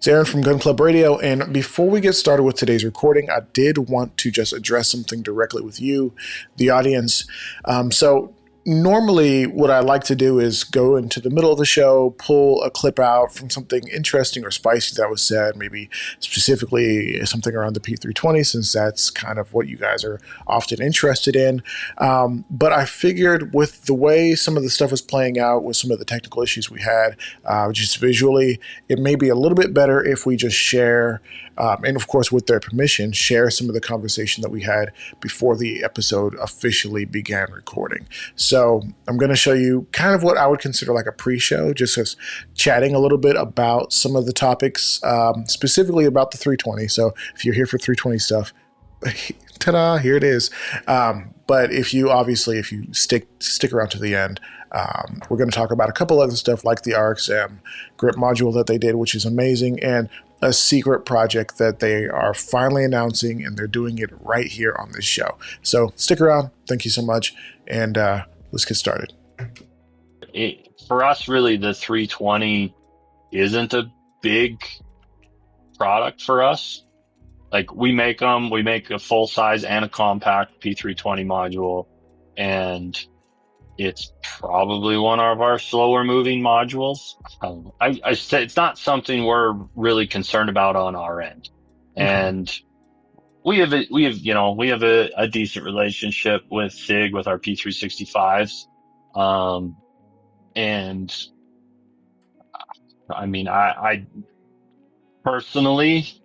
It's Aaron from Gun Club Radio, and before we get started with today's recording, I did want to just address something directly with you, the audience. So normally what I like to do is go into the middle of the show, pull a clip out from something interesting or spicy that was said, maybe specifically something around the P320, since that's kind of what you guys are often interested in. But I figured with the way some of the stuff was playing out, with some of the technical issues we had, just visually, it may be a little bit better if we just share, and of course with their permission, share some of the conversation that we had before the episode officially began recording. So I'm going to show you kind of what I would consider like a pre-show, just as chatting a little bit about some of the topics, specifically about the 320. So if you're here for 320 stuff, ta-da, here it is. But if you stick around to the end, we're going to talk about a couple other stuff like the RXM Grip module that they did, which is amazing, and a secret project that they are finally announcing, and they're doing it right here on this show. So stick around. Thank you so much. And let's get started. For us, really, the 320 isn't a big product for us. Like, we make them, we make a full size and a compact P320 module, and it's probably one of our slower moving modules. I say it's not something we're really concerned about on our end. Okay. And we have a decent relationship with SIG, with our P365s. And I mean, I personally,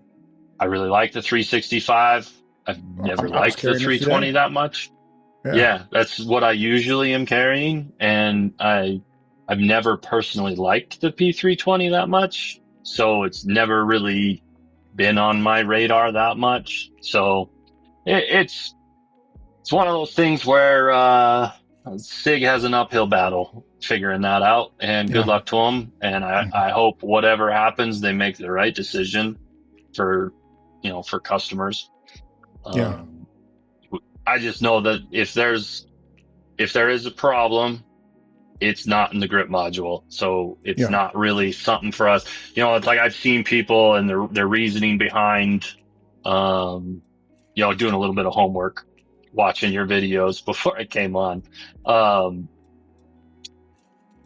I really like the 365. I've never liked the 320 that much. Yeah, that's what I usually am carrying. And I've never personally liked the P320 that much. So it's never really been on my radar that much. So it's one of those things where SIG has an uphill battle figuring that out, and good luck to them. And I hope whatever happens, they make the right decision for customers. I just know that if there is a problem, it's not in the grip module. So it's not really something for us. It's like I've seen people and their reasoning behind, doing a little bit of homework, watching your videos before I came on.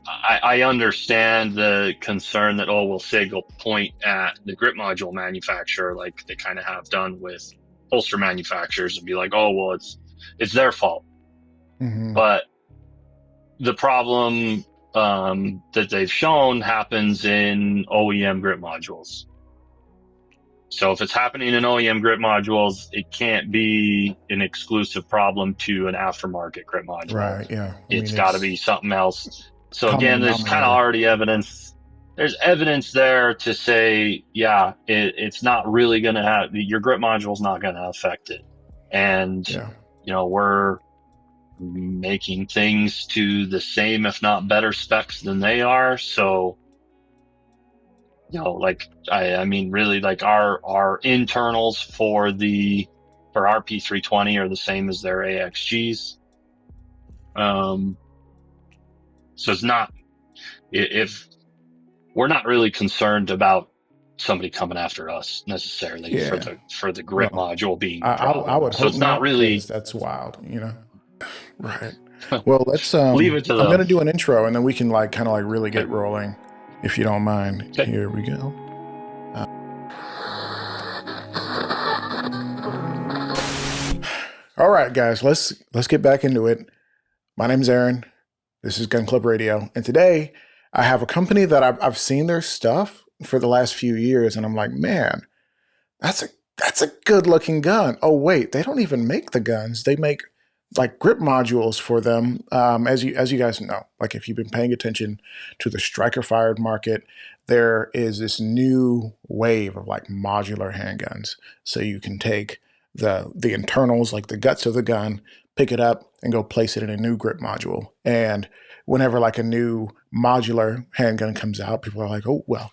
I understand the concern that, SIG will point at the grip module manufacturer, like they kind of have done with holster manufacturers, and be like, it's their fault. Mm-hmm. But the problem that they've shown happens in OEM grip modules. So if it's happening in OEM grip modules, it can't be an exclusive problem to an aftermarket grip module. Right, yeah. It's got to be something else. So again, there's kind of already evidence. There's evidence there to say, it's not really going to have, your grip module is not going to affect it. And, we're making things to the same, if not better specs than they are. So, I mean, really, like our internals for our P320 are the same as their AXGs. So it's not, if we're not really concerned about somebody coming after us necessarily for the grip module being a problem. I would hope it's not really. That's wild, Right. Well, let's leave it to them. I'm gonna do an intro, and then we can really get rolling, if you don't mind. Okay. Here we go. All right, guys, let's get back into it. My name's Aaron. This is Gun Club Radio, and today I have a company that I've seen their stuff for the last few years, and I'm like, man, that's a good looking gun. Oh wait, they don't even make the guns; they make like grip modules for them. As you guys know, like if you've been paying attention to the striker fired market, there is this new wave of like modular handguns. So you can take the internals, like the guts of the gun, pick it up and go place it in a new grip module. And whenever like a new modular handgun comes out, people are like, oh, well,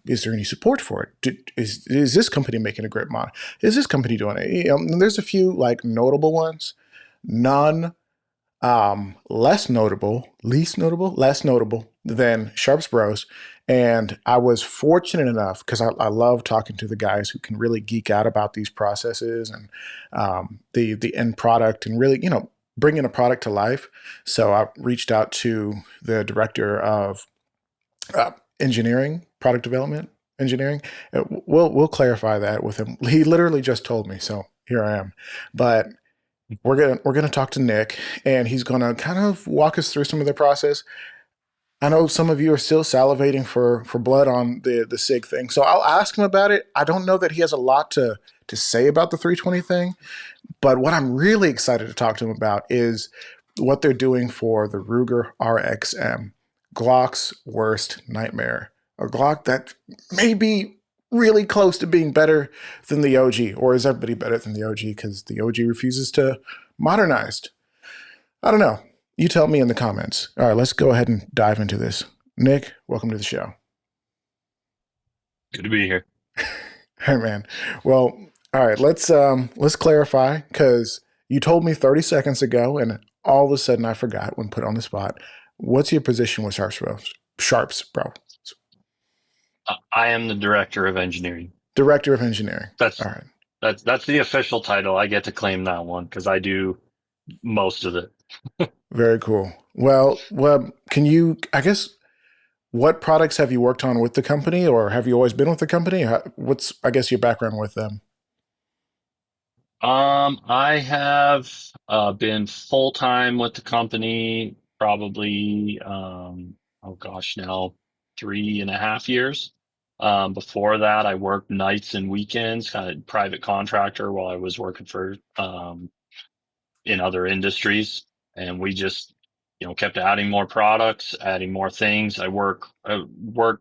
is there any support for it? Is this company making a grip mod? Is this company doing it? And there's a few like notable ones. None less notable than Sharps Bros And I was fortunate enough because I love talking to the guys who can really geek out about these processes and the end product and really, bringing a product to life. So I reached out to the director of engineering, product development engineering. We'll clarify that with him. He literally just told me, so here I am. But we're gonna talk to Nick, and he's gonna kind of walk us through some of the process. I know some of you are still salivating for blood on the SIG thing, so I'll ask him about it. I don't know that he has a lot to say about the 320 thing, but what I'm really excited to talk to him about is what they're doing for the Ruger RXM, Glock's worst nightmare. A Glock that may be really close to being better than the OG, or is everybody better than the OG because the OG refuses to modernize? I don't know. You tell me in the comments. All right, let's go ahead and dive into this. Nick, welcome to the show. Good to be here. Hey, man. Well, all right, let's clarify because you told me 30 seconds ago, and all of a sudden I forgot when put on the spot. What's your position with Sharps, bro? Sharps, bro. I am the director of engineering. Director of engineering. That's All right. that's the official title. I get to claim that one because I do most of it. Very cool. Well, can you? I guess what products have you worked on with the company, or have you always been with the company? What's, I guess, your background with them? I have been full time with the company probably oh gosh now 3.5 years. Before that, I worked nights and weekends, kind of private contractor while I was working for in other industries, and we just kept adding more products, adding more things. I work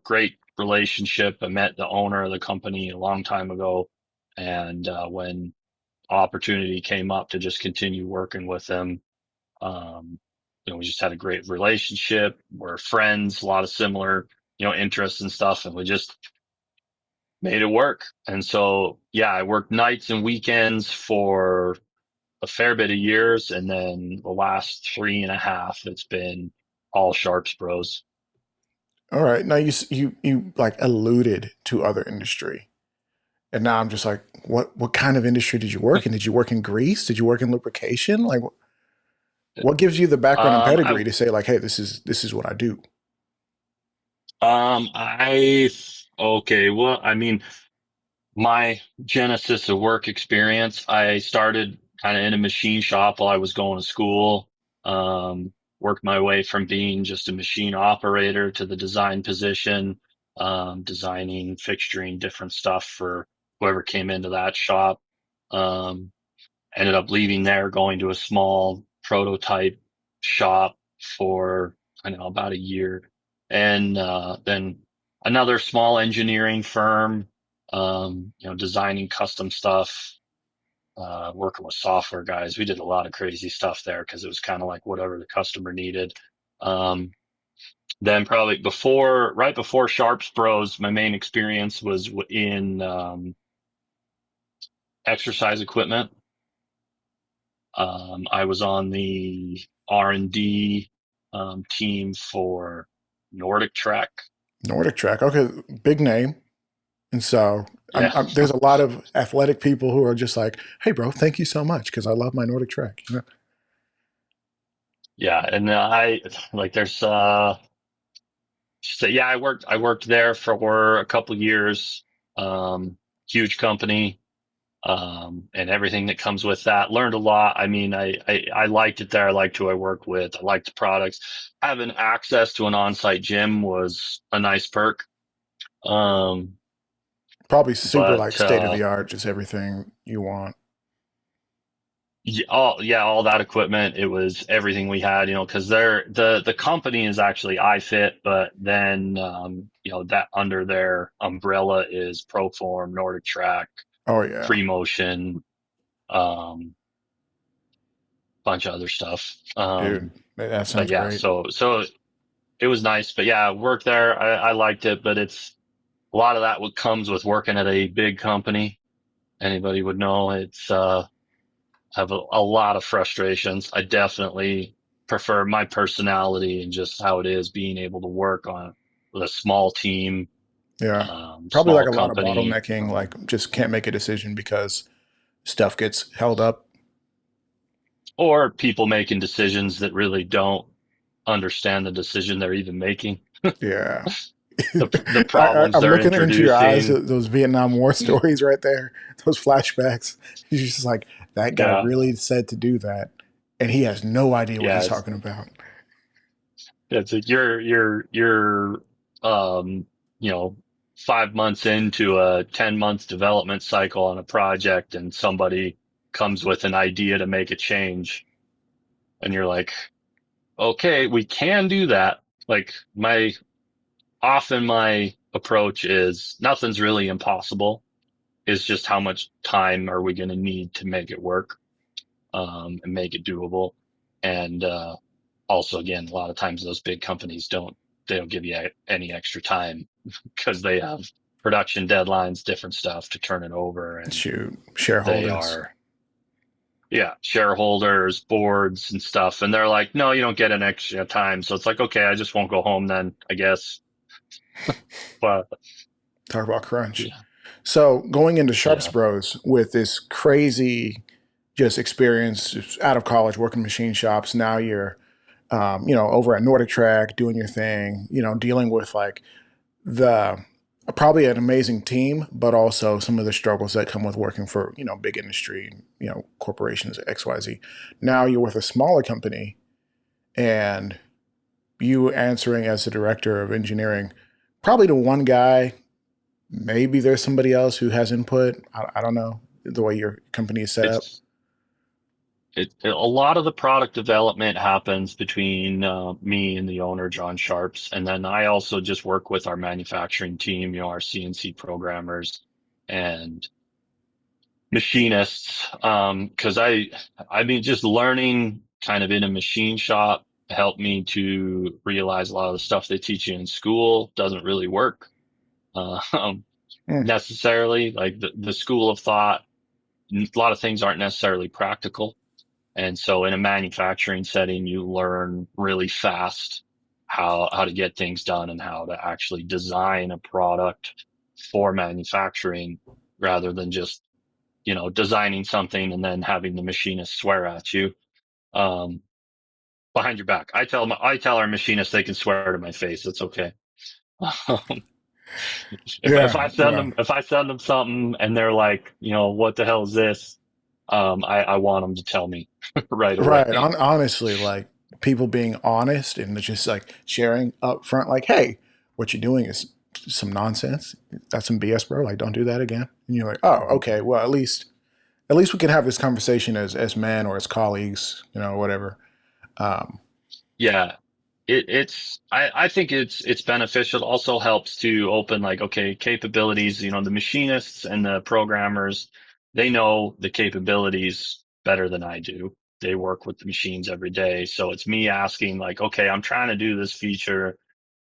great relationship. I met the owner of the company a long time ago, and when opportunity came up to just continue working with them, um, we just had a great relationship. We're friends, a lot of similar interests and stuff, and we just made it work. And so yeah, I worked nights and weekends for a fair bit of years, and then the last 3.5, it's been all Sharps Bros. All right. Now you like alluded to other industry, and now I'm just like, what kind of industry did you work in? Did you work in grease? Did you work in lubrication? Like, what gives you the background and pedigree I to say like, hey, this is what I do? I okay. Well, I mean, my genesis of work experience, I started kind of in a machine shop while I was going to school. Worked my way from being just a machine operator to the design position, designing, fixturing, different stuff for whoever came into that shop. Um, Ended up leaving there, going to a small prototype shop for, I don't know, about a year. And then another small engineering firm, designing custom stuff, working with software guys. We did a lot of crazy stuff there because it was kind of like whatever the customer needed. Um, then probably right before Sharps Bros, my main experience was in exercise equipment. I was on the R&D team for Nordic Trek. Nordic Track. Okay, big name. And so Yeah, there's a lot of athletic people who are just like, hey, bro, thank you so much because I love my Nordic Track. yeah, and I like there's so yeah, I worked there for a couple years. Um, Huge company, and everything that comes with that. Learned a lot. I mean, I liked it there. I liked who I worked with. I liked the products. Having access to an on-site gym was a nice perk. Um, Probably super like but state of the art, just everything you want. all that equipment. It was everything we had, because the company is actually iFit, but then that under their umbrella is Proform, Nordic Track, Oh yeah, Free Motion, um, bunch of other stuff. dude, that But sounds yeah, great. so it was nice. But yeah, worked there. I liked it, but it's a lot of that what comes with working at a big company. Anybody would know it's have a lot of frustrations. I definitely prefer my personality and just how it is being able to work on with a small team, Yeah. Probably like small a lot of company, bottlenecking, like just can't make a decision because stuff gets held up. or people making decisions that really don't understand the decision they're even making. Yeah. The problems I'm they're looking into your eyes, introducing. those Vietnam War stories right there, those flashbacks. He's just like, that guy Yeah. really said to do that, and he has no idea what Yeah. he's talking about. It's like you're, um, you know, 5 months into a 10-month development cycle on a project and somebody comes with an idea to make a change. And you're like, okay, we can do that. Like often my approach is nothing's really impossible. It's just how much time are we going to need to make it work, and make it doable. And, also again, a lot of times those big companies they don't give you any extra time because they have production deadlines, different stuff to turn it over. And Shoot, they shareholders. are, yeah, shareholders, boards and stuff. And they're like, no, you don't get an extra time. So it's like, okay, I just won't go home then, I guess. But Talk about crunch. yeah, So going into Sharps yeah, Bros with this crazy just experience out of college, working machine shops. Now you're, over at Nordic Track doing your thing, dealing with like the probably an amazing team, but also some of the struggles that come with working for, big industry, corporations, XYZ. Now you're with a smaller company and you answering as the director of engineering, probably to one guy. Maybe there's somebody else who has input. I don't know the way your company is set up. it's, a lot of the product development happens between, me and the owner, John Sharps. And then I also just work with our manufacturing team, our CNC programmers and machinists. Cause I mean, just learning kind of in a machine shop helped me to realize a lot of the stuff they teach you in school doesn't really work, uh, Mm, necessarily. Like the school of thought, a lot of things aren't necessarily practical. And so in a manufacturing setting, you learn really fast how to get things done and how to actually design a product for manufacturing rather than just, designing something and then having the machinist swear at you, um, behind your back. I tell our machinists they can swear to my face. It's okay. yeah, yeah, If I send them something and they're like, what the hell is this? I want them to tell me right right. away. Honestly, like people being honest and just like sharing up front, like, hey, what you're doing is some nonsense. That's some BS, bro. Like, don't do that again. And you're like, oh, okay. Well, at least we can have this conversation as men or as colleagues, whatever. Um, Yeah, I think it's beneficial. It also helps to open like, okay, capabilities, the machinists and the programmers, they know the capabilities better than I do. They work with the machines every day. So it's me asking like, okay, I'm trying to do this feature.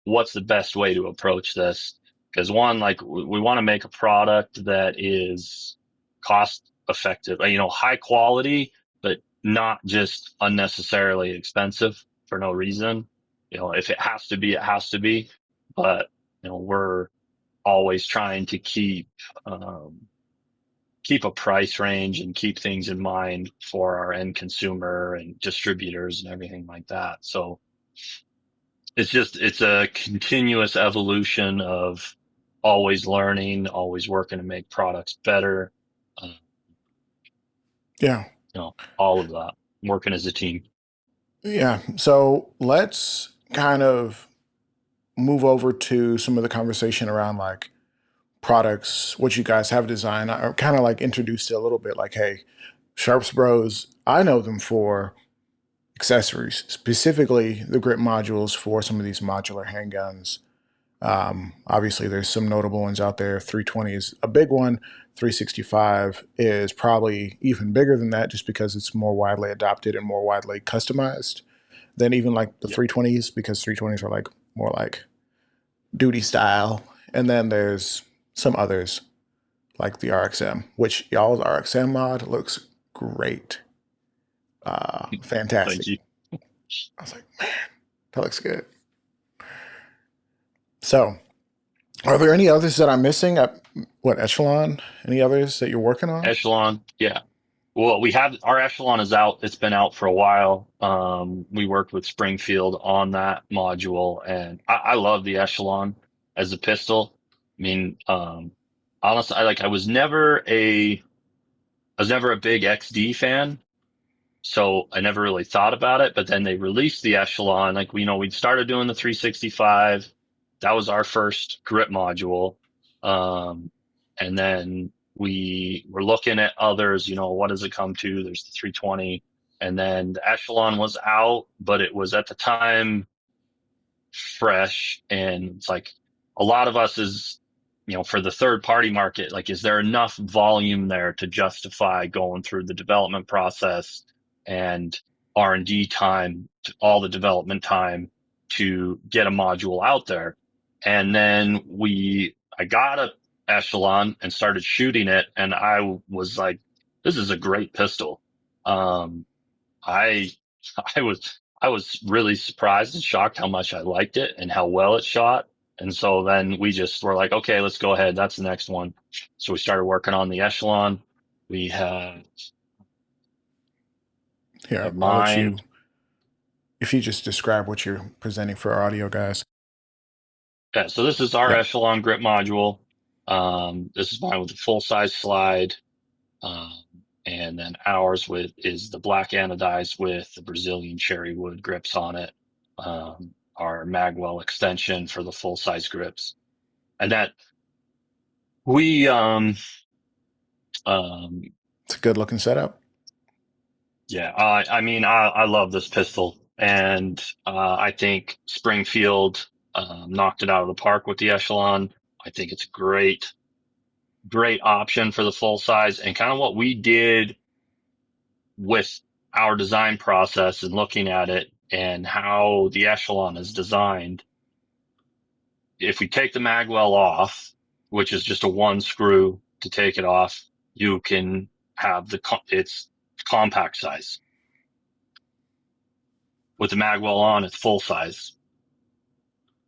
What's the best way to approach this? Because one, like we want to make a product that is cost effective, high quality, but not just unnecessarily expensive for no reason. If it has to be, it has to be. But, we're always trying to um, keep a price range and keep things in mind for our end consumer and distributors and everything like that. So, it's a continuous evolution of always learning, always working to make products better. Uh, yeah, all of that, working as a team. yeah. So let's kind of move over to some of the conversation around like products, what you guys have designed. I kind of like introduced it a little bit like, hey, Sharps Bros, I know them for accessories, specifically the grip modules for some of these modular handguns. Obviously, there's some notable ones out there. 320 is a big one. 365 is probably even bigger than that just because it's more widely adopted and more widely customized than even like the Yeah. 320s because 320s are like more like duty style. And then there's some others like the RXM, which y'all's RXM mod looks great. Thank Fantastic. you. I was like, man, that looks good. So, are there any others that I'm missing? What Echelon? Any others that you're working on? Echelon, yeah. Well, we have our Echelon is out. It's been out for a while. We worked with Springfield on that module, and I love the Echelon as a pistol. I mean, honestly, I was never a big XD fan, so I never really thought about it. But then they released the Echelon. Like we'd started doing the 365. That was our first grip module. And then we were looking at others, what does it come to? There's the 320. And then the Echelon was out, but it was at the time fresh. And it's like a lot of us for the third party market, like, is there enough volume there to justify going through the development process and R&D time, all the development time to get a module out there? And then I got a Echelon and started shooting it. And I was like, this is a great pistol. I I was really surprised and shocked how much I liked it and how well it shot. And so then we just were like, okay, let's go ahead. That's the next one. So we started working on the Echelon. We Here, had I'll let you. mine. If you just describe what you're presenting for our audio guys. Yeah, so this is our Yeah. Echelon grip module. This is mine with a full size slide. Um, and then ours is the black anodized with the Brazilian cherry wood grips on it. Our Magwell extension for the full size grips. And that we um It's a good looking setup. yeah, I mean I love this pistol, and I think Springfield knocked it out of the park with the Echelon. I think it's a great option for the full size, and kind of what we did with our design process and looking at it and how the Echelon is designed. If we take the magwell off, which is just a one screw to take it off, you can have it's compact size. With the magwell on, it's full size.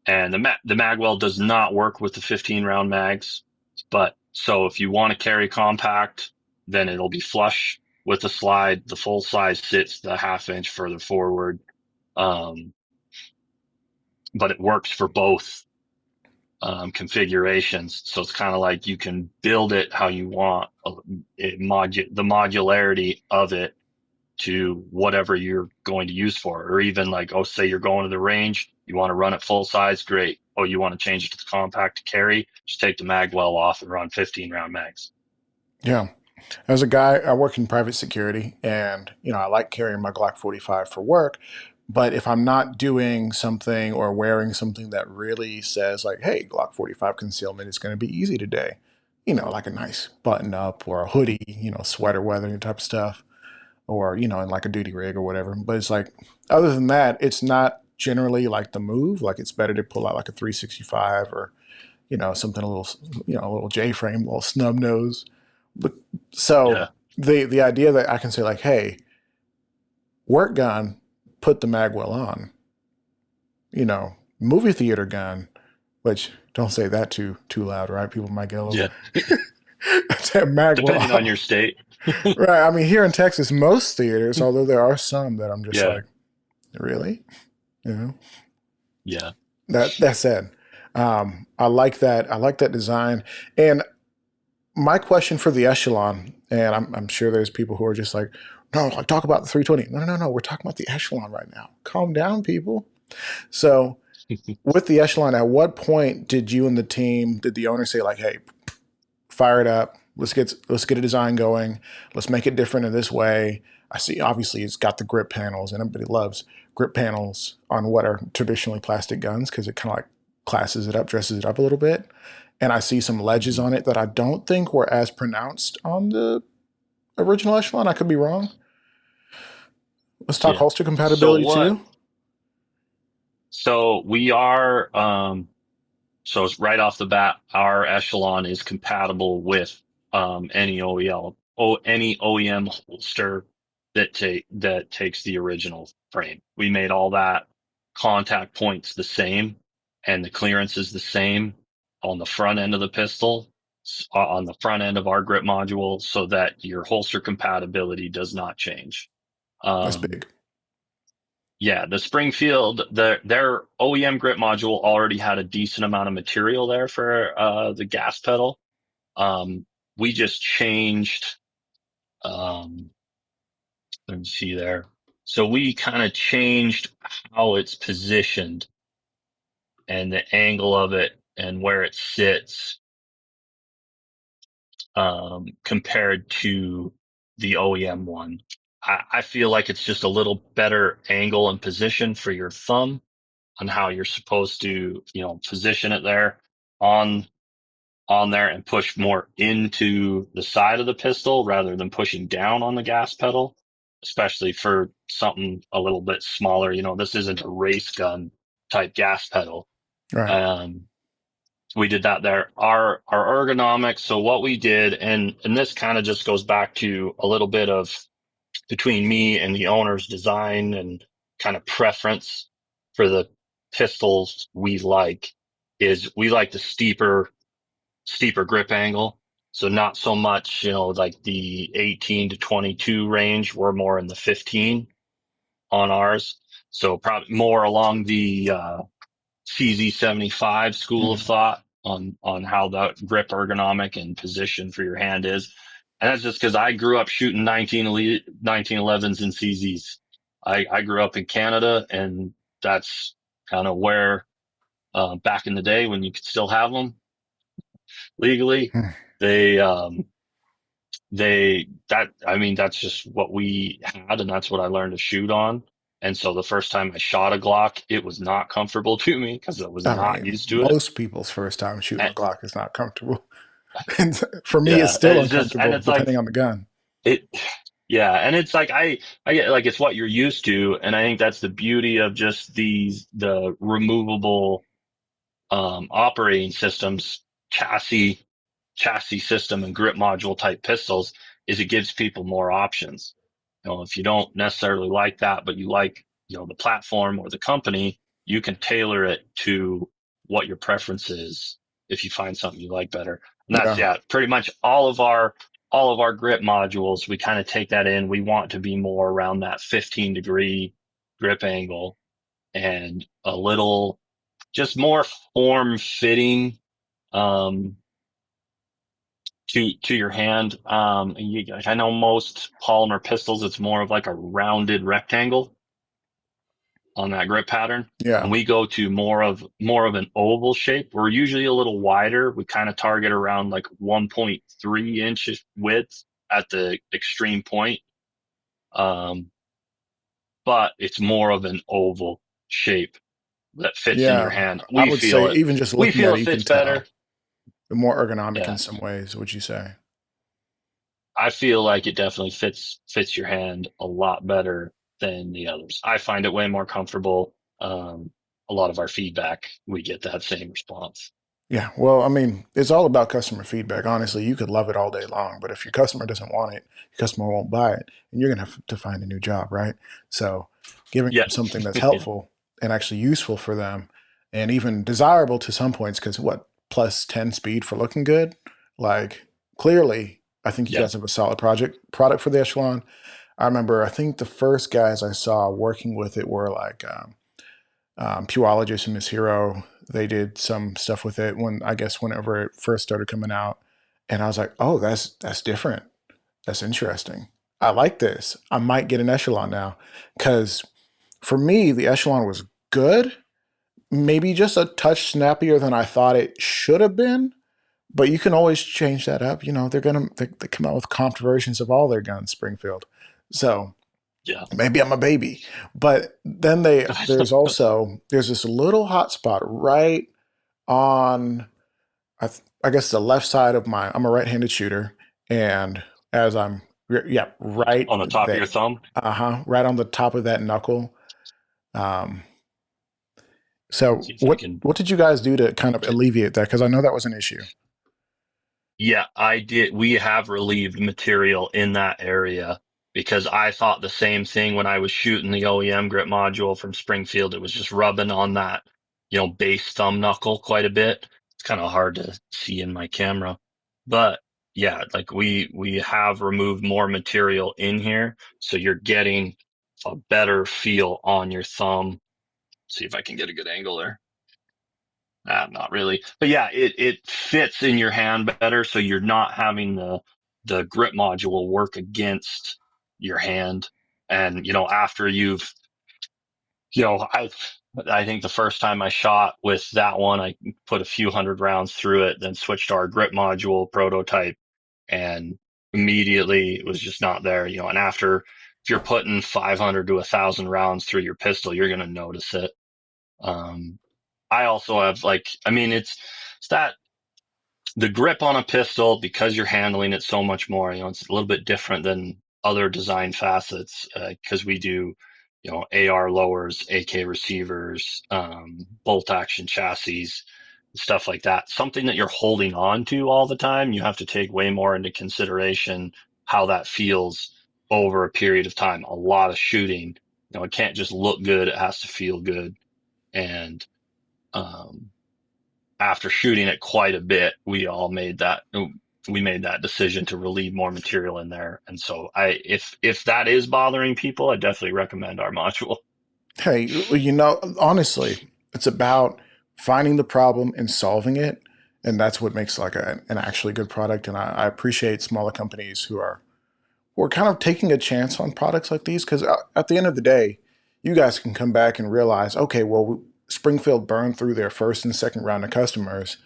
And the magwell does not work with the 15 round mags. But so if you want to carry compact, then it'll be flush with the slide. The full size sits the half-inch further forward. Um, but it works for both configurations. So it's kind of like you can build it how you want. The modularity of it to whatever you're going to use for it. Or even like, oh, say you're going to the range, you want to run it full size, great. Oh, you want to change it to the compact to carry, just take the mag well off and run 15 round mags. Yeah. As a guy, I work in private security, and I like carrying my Glock 45 for work. But if I'm not doing something or wearing something that really says like, "Hey, Glock 45 concealment is going to be easy today," like a nice button up or a hoodie, sweater weather type of stuff, or in like a duty rig or whatever. But it's like, other than that, it's not generally like the move. Like it's better to pull out like a 365 or something a little, a little J frame, a little snub nose. But so Yeah. the idea that I can say like, hey, work gun, put the magwell on, movie theater gun, which don't say that too loud, right? People might get a little Yeah. magwell Depending on your off. state. Right. I mean, here in Texas, most theaters, although there are some that I'm just Yeah. like, really? You know, Yeah. that said, I like that. I like that design. And my question for the Echelon, and I'm sure there's people who are just like, no, like talk about the 320. No. We're talking about the Echelon right now. Calm down, people. So with the Echelon, at what point did you and the team, did the owner say like, hey, fire it up. Let's get a design going. Let's make it different in this way. I see obviously it's got the grip panels, and everybody loves grip panels on what are traditionally plastic guns because it kind of like classes it up, dresses it up a little bit. And I see some ledges Mhm. on it that I don't think were as pronounced on the original Echelon. I could be wrong. Let's talk Yeah. holster So compatibility what? too. So we are, so it's right off the bat, our Echelon is compatible with any any OEM holster that takes the original frame. We made all that contact points the same. and the clearance is the same on the front end of the pistol, on the front end of our grip module, so that your holster compatibility does not change. That's big. Yeah, the Springfield, their OEM grip module already had a decent amount of material there for the gas pedal. We just changed. Let me see there. So we kind of changed how it's positioned and the angle of it and where it sits compared to the OEM one. I feel like it's just a little better angle and position for your thumb on how you're supposed to, position it there on there and push more into the side of the pistol rather than pushing down on the gas pedal, especially for something a little bit smaller. This isn't a race gun type gas pedal. Right. Um, we did that there. Our ergonomics. So what we did, and this kind of just goes back to a little bit of between me and the owner's design and kind of preference for the pistols we like, is we like the steeper grip angle. So not so much, like the 18 to 22 range. We're more in the 15 on ours. So probably more along the CZ75 school of Mm. thought on how the grip ergonomic and position for your hand is. And that's just because I grew up shooting 1911s and CZs. I grew up in Canada, and that's kind of where back in the day when you could still have them legally, Mm. they I mean, that's just what we had, and that's what I learned to shoot on. And so the first time I shot a Glock, it was not comfortable to me because I was I not mean, used to it. most people's first time shooting And, a Glock is not comfortable. And for me, it's yeah, still and uncomfortable it's like depending on the gun. it, yeah, and it's like I get like it's what you're used to, and I think that's the beauty of just the removable operating systems, chassis system and grip module type pistols, is it gives people more options. If you don't necessarily like that, but you like, the platform or the company, you can tailor it to what your preference is if you find something you like better. And that's, Yeah. yeah, pretty much all of our grip modules. We kind of take that in. We want to be more around that 15-degree grip angle and a little just more form fitting um, to your hand. I know most polymer pistols, it's more of like a rounded rectangle on that grip pattern. And Yeah. we go to more of an oval shape. We're usually a little wider. We kind of target around like 1.3 inches width at the extreme point. Um, but it's more of an oval shape that fits in your Yeah. hand. I We would feel say, it. even just We looking feel at it it, you can fits better. tell. More ergonomic in Yeah. some ways, would you say? I feel like it definitely fits your hand a lot better than the others. I find it way more comfortable. A lot of our feedback, we get that same response. Yeah, well, I mean, it's all about customer feedback. Honestly, you could love it all day long, but if your customer doesn't want it, your customer won't buy it, and you're gonna have to find a new job, right? So, giving Yeah, them something that's yeah, helpful and actually useful for them, and even desirable to some points, because what, plus 10 speed for looking good? Like, clearly, I think you yeah. guys have a solid product for the Echelon. I remember, I think the first guys I saw working with it were like Puologist and Miss Hero. They did some stuff with it whenever it first started coming out, and I was like, oh, that's different. That's interesting. I like this. I might get an Echelon now, because for me the Echelon was good, maybe just a touch snappier than I thought it should have been. But you can always change that up. They come out with comped versions of all their guns, Springfield. So Yeah. maybe I'm a baby. But then there's this little hot spot right on I guess the left side of I'm a right-handed shooter, and as I'm yeah, right On the top of there, your thumb. right on the top of that knuckle. Um, so See if I can. what did you guys do to kind of alleviate that? Because I know that was an issue. Yeah, I did. We have relieved material in that area because I thought the same thing when I was shooting the OEM grip module from Springfield. It was just rubbing on that, base thumb knuckle quite a bit. It's kind of hard to see in my camera, but yeah, like we have removed more material in here, so you're getting a better feel on your thumb. See if I can get a good angle there. Not really, but yeah, it fits in your hand better, so you're not having the grip module work against your hand. And after you've you know, I I think the first time I shot with that one, I put a few hundred rounds through it, then switched to our grip module prototype, and immediately it was just not there. And after, if you're putting 500 to 1,000 rounds through your pistol, you're going to notice it. I also have it's that the grip on a pistol, because you're handling it so much more, it's a little bit different than other design facets, because we do, AR lowers, AK receivers, bolt action chassis, stuff like that. Something that you're holding on to all the time, you have to take way more into consideration how that feels over a period of time. A lot of shooting, it can't just look good. It has to feel good. And, um, after shooting it quite a bit, we made that decision to relieve more material in there. And so if that is bothering people, I definitely recommend our module. Hey, honestly, it's about finding the problem and solving it. And that's what makes like an actually good product. And I appreciate smaller companies who are kind of taking a chance on products like these. Because at the end of the day, you guys can come back and realize, okay, well, Springfield burned through their first and second round of customers,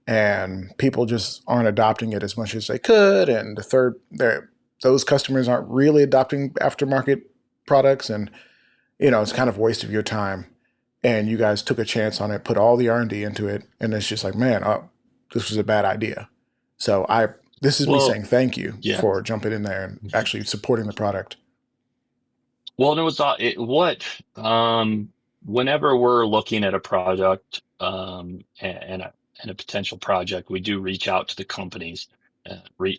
and people just aren't adopting it as much as they could. And those customers aren't really adopting aftermarket products. And it's kind of a waste of your time. And you guys took a chance on it, put all the R&D into it, and it's just like, man, this was a bad idea. So this is me saying Well, thank you yeah. for jumping in there and actually supporting the product. Well, and it was whenever we're looking at a product, and a potential project, we do reach out to the companies.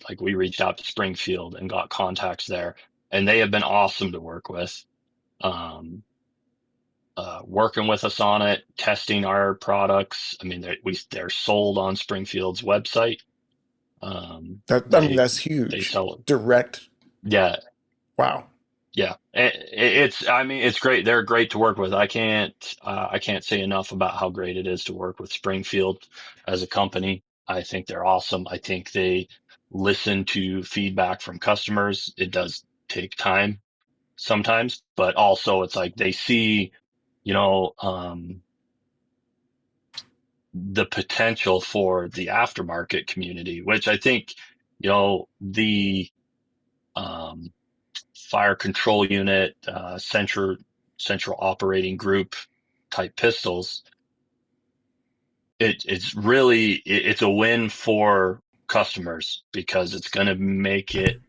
Like we reached out to Springfield and got contacts there, and they have been awesome to work with. Um, Working with us on it, testing our products. I mean, they're sold on Springfield's website. They That's they huge. tell, Direct. yeah, Wow. yeah. It's great. They're great to work with. I can't say enough about how great it is to work with Springfield as a company. I think they're awesome. I think they listen to feedback from customers. It does take time sometimes, but also it's like they see, you know, um, the potential for the aftermarket community, which I think, the um, fire control unit, central operating group type pistols, it's a win for customers because it's going to make it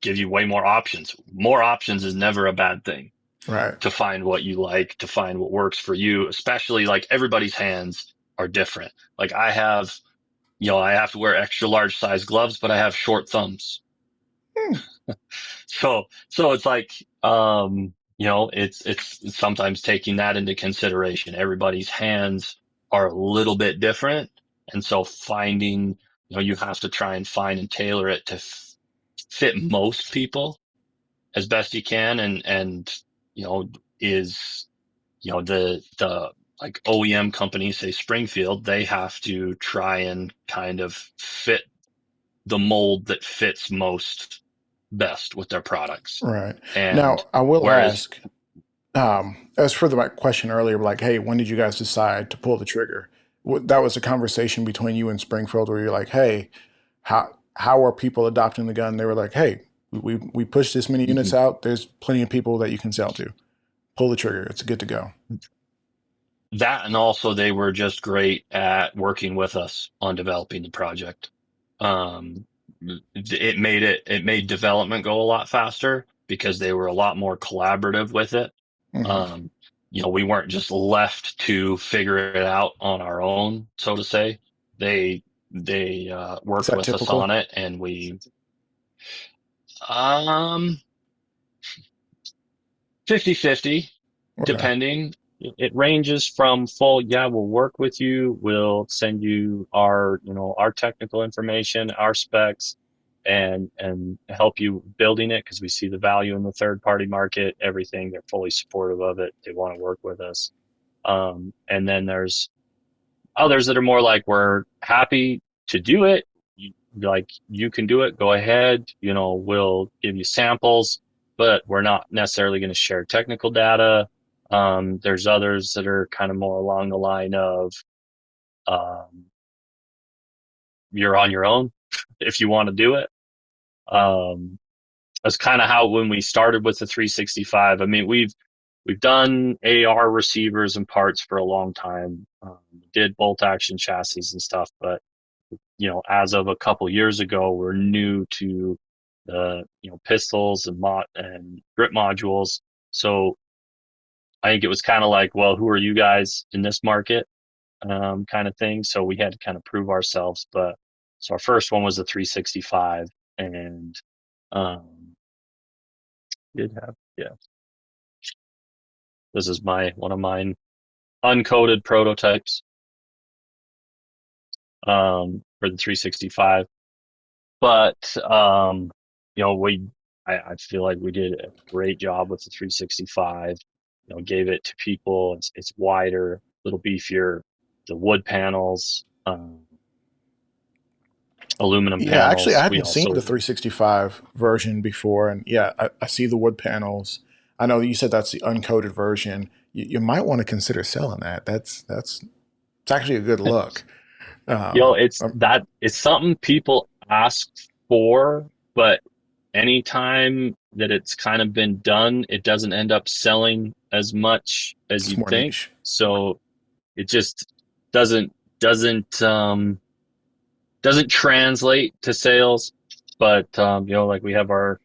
give you way more options. More options is never a bad thing. Right. To find what you like, to find what works for you, especially like everybody's hands are different. Like I have to wear extra large size gloves, but I have short thumbs. Hmm. So it's like, it's sometimes taking that into consideration. Everybody's hands are a little bit different. And so finding, you have to try and find and tailor it to fit most people as best you can. And, is, the like OEM companies, say Springfield, they have to try and kind of fit the mold that fits most best with their products. Right. And Now, I will whereas, ask, as for my question earlier, like, hey, when did you guys decide to pull the trigger? That was a conversation between you and Springfield where you're like, hey, how are people adopting the gun? They were like, hey, we pushed this many units out. There's plenty of people that you can sell to. Pull the trigger. It's good to go. that, and also they were just great at working with us on developing the project. Um, it made development go a lot faster because they were a lot more collaborative with it. Hmm. Um, we weren't just left to figure it out on our own, so to say. They Is worked that with us on typical? it, and um 50-50, Okay. depending. it ranges from full, yeah, we'll work with you. We'll send you our, our technical information, our specs, and help you building it because we see the value in the third party market, everything. They're fully supportive of it. They want to work with us. And then there's others that are more like, we're happy to do it. Like, you can do it. Go ahead. We'll give you samples, but we're not necessarily going to share technical data. There's others that are kind of more along the line of, um, you're on your own if you want to do it. Um, that's kind of how, when we started with the 365, I mean, we've done AR receivers and parts for a long time. Did bolt action chassis and stuff, but as of a couple years ago, we're new to the pistols and grip modules. So I think it was kind of like, well, who are you guys in this market, kind of thing. So we had to kind of prove ourselves. But so our first one was the 365, and um, did have, yeah. This is one of mine uncoated prototypes, for the 365. But I feel like we did a great job with the 365. Gave it to people. It's wider, a little beefier. The wood panels, aluminum Yeah, actually, I panels. We hadn't seen the also, 365 version before, and yeah, I see the wood panels. I know you said that's the uncoated version. You might want to consider selling that. It's actually a good look. it's Um, that it's something people ask for, but anytime that it's kind of been done, it doesn't end up selling as much as it's you'd more think. niche. So it just doesn't doesn't um doesn't translate to sales. But like, we have that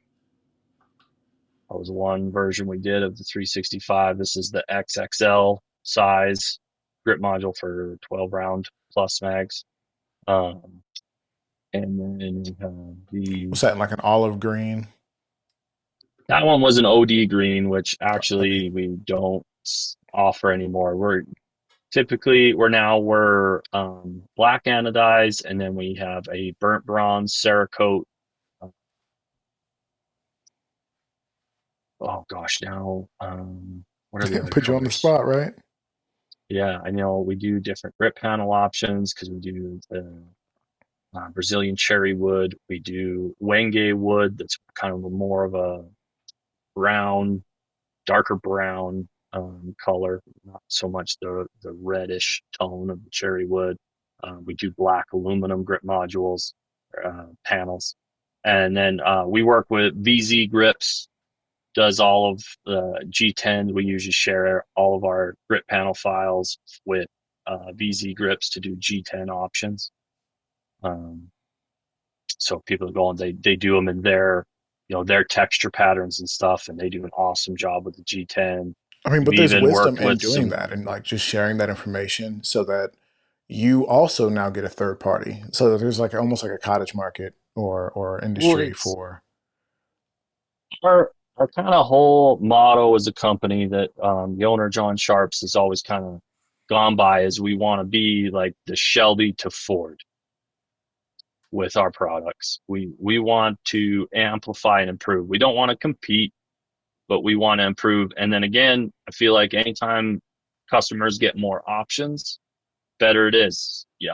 was one version we did of the 365. This is the XXL size grip module for 12 round plus mags. Um, and then What's that, like an olive green? that one was an OD green, which OD. actually we don't offer anymore. We're black anodized, and then we have a burnt bronze Cerakote. uh, Oh gosh, now, what are the other Put you on the colors? spot, right? Yeah, I know we do different grip panel options because we do the Brazilian cherry wood. We do Wenge wood that's kind of more of a brown, darker brown, color, not so much the reddish tone of the cherry wood. We do black aluminum grip modules, panels, and then we work with VZ Grips. Does all of the G10. We usually share all of our grip panel files with VZ Grips to do G10 options. Um, so people go and they do them in their texture patterns and stuff, and they do an awesome job with the G10. I mean, but We've there's even wisdom worked in with doing some. that and like just sharing that information so that you also now get a third party. So that there's like almost like a cottage market or Well, industry it's for. our kind of whole motto as a company that, the owner John Sharps has always kind of gone by, is we want to be like the Shelby to Ford with our products. We want to amplify and improve. We don't want to compete, but we want to improve. And then again, I feel like anytime customers get more options, better it is. You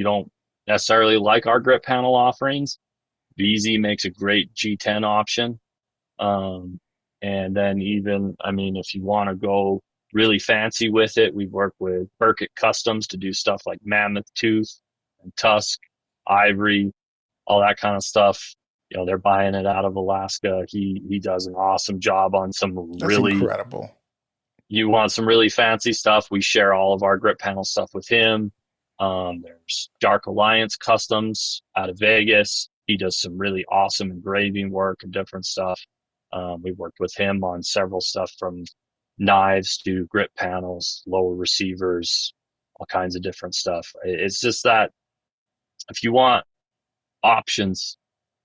don't necessarily like our grip panel offerings. VZ makes a great G10 option. Um, and then even, I mean, if you want to go really fancy with it, we've worked with Burkett Customs to do stuff like Mammoth Tooth and Tusk, Ivory, all that kind of stuff. They're buying it out of Alaska. He does an awesome job on some That's really, incredible. you want some really fancy stuff, we share all of our grip panel stuff with him. There's Dark Alliance Customs out of Vegas. He does some really awesome engraving work and different stuff. We've worked with him on several stuff from knives to grip panels, lower receivers, all kinds of different stuff. It's just that if you want options,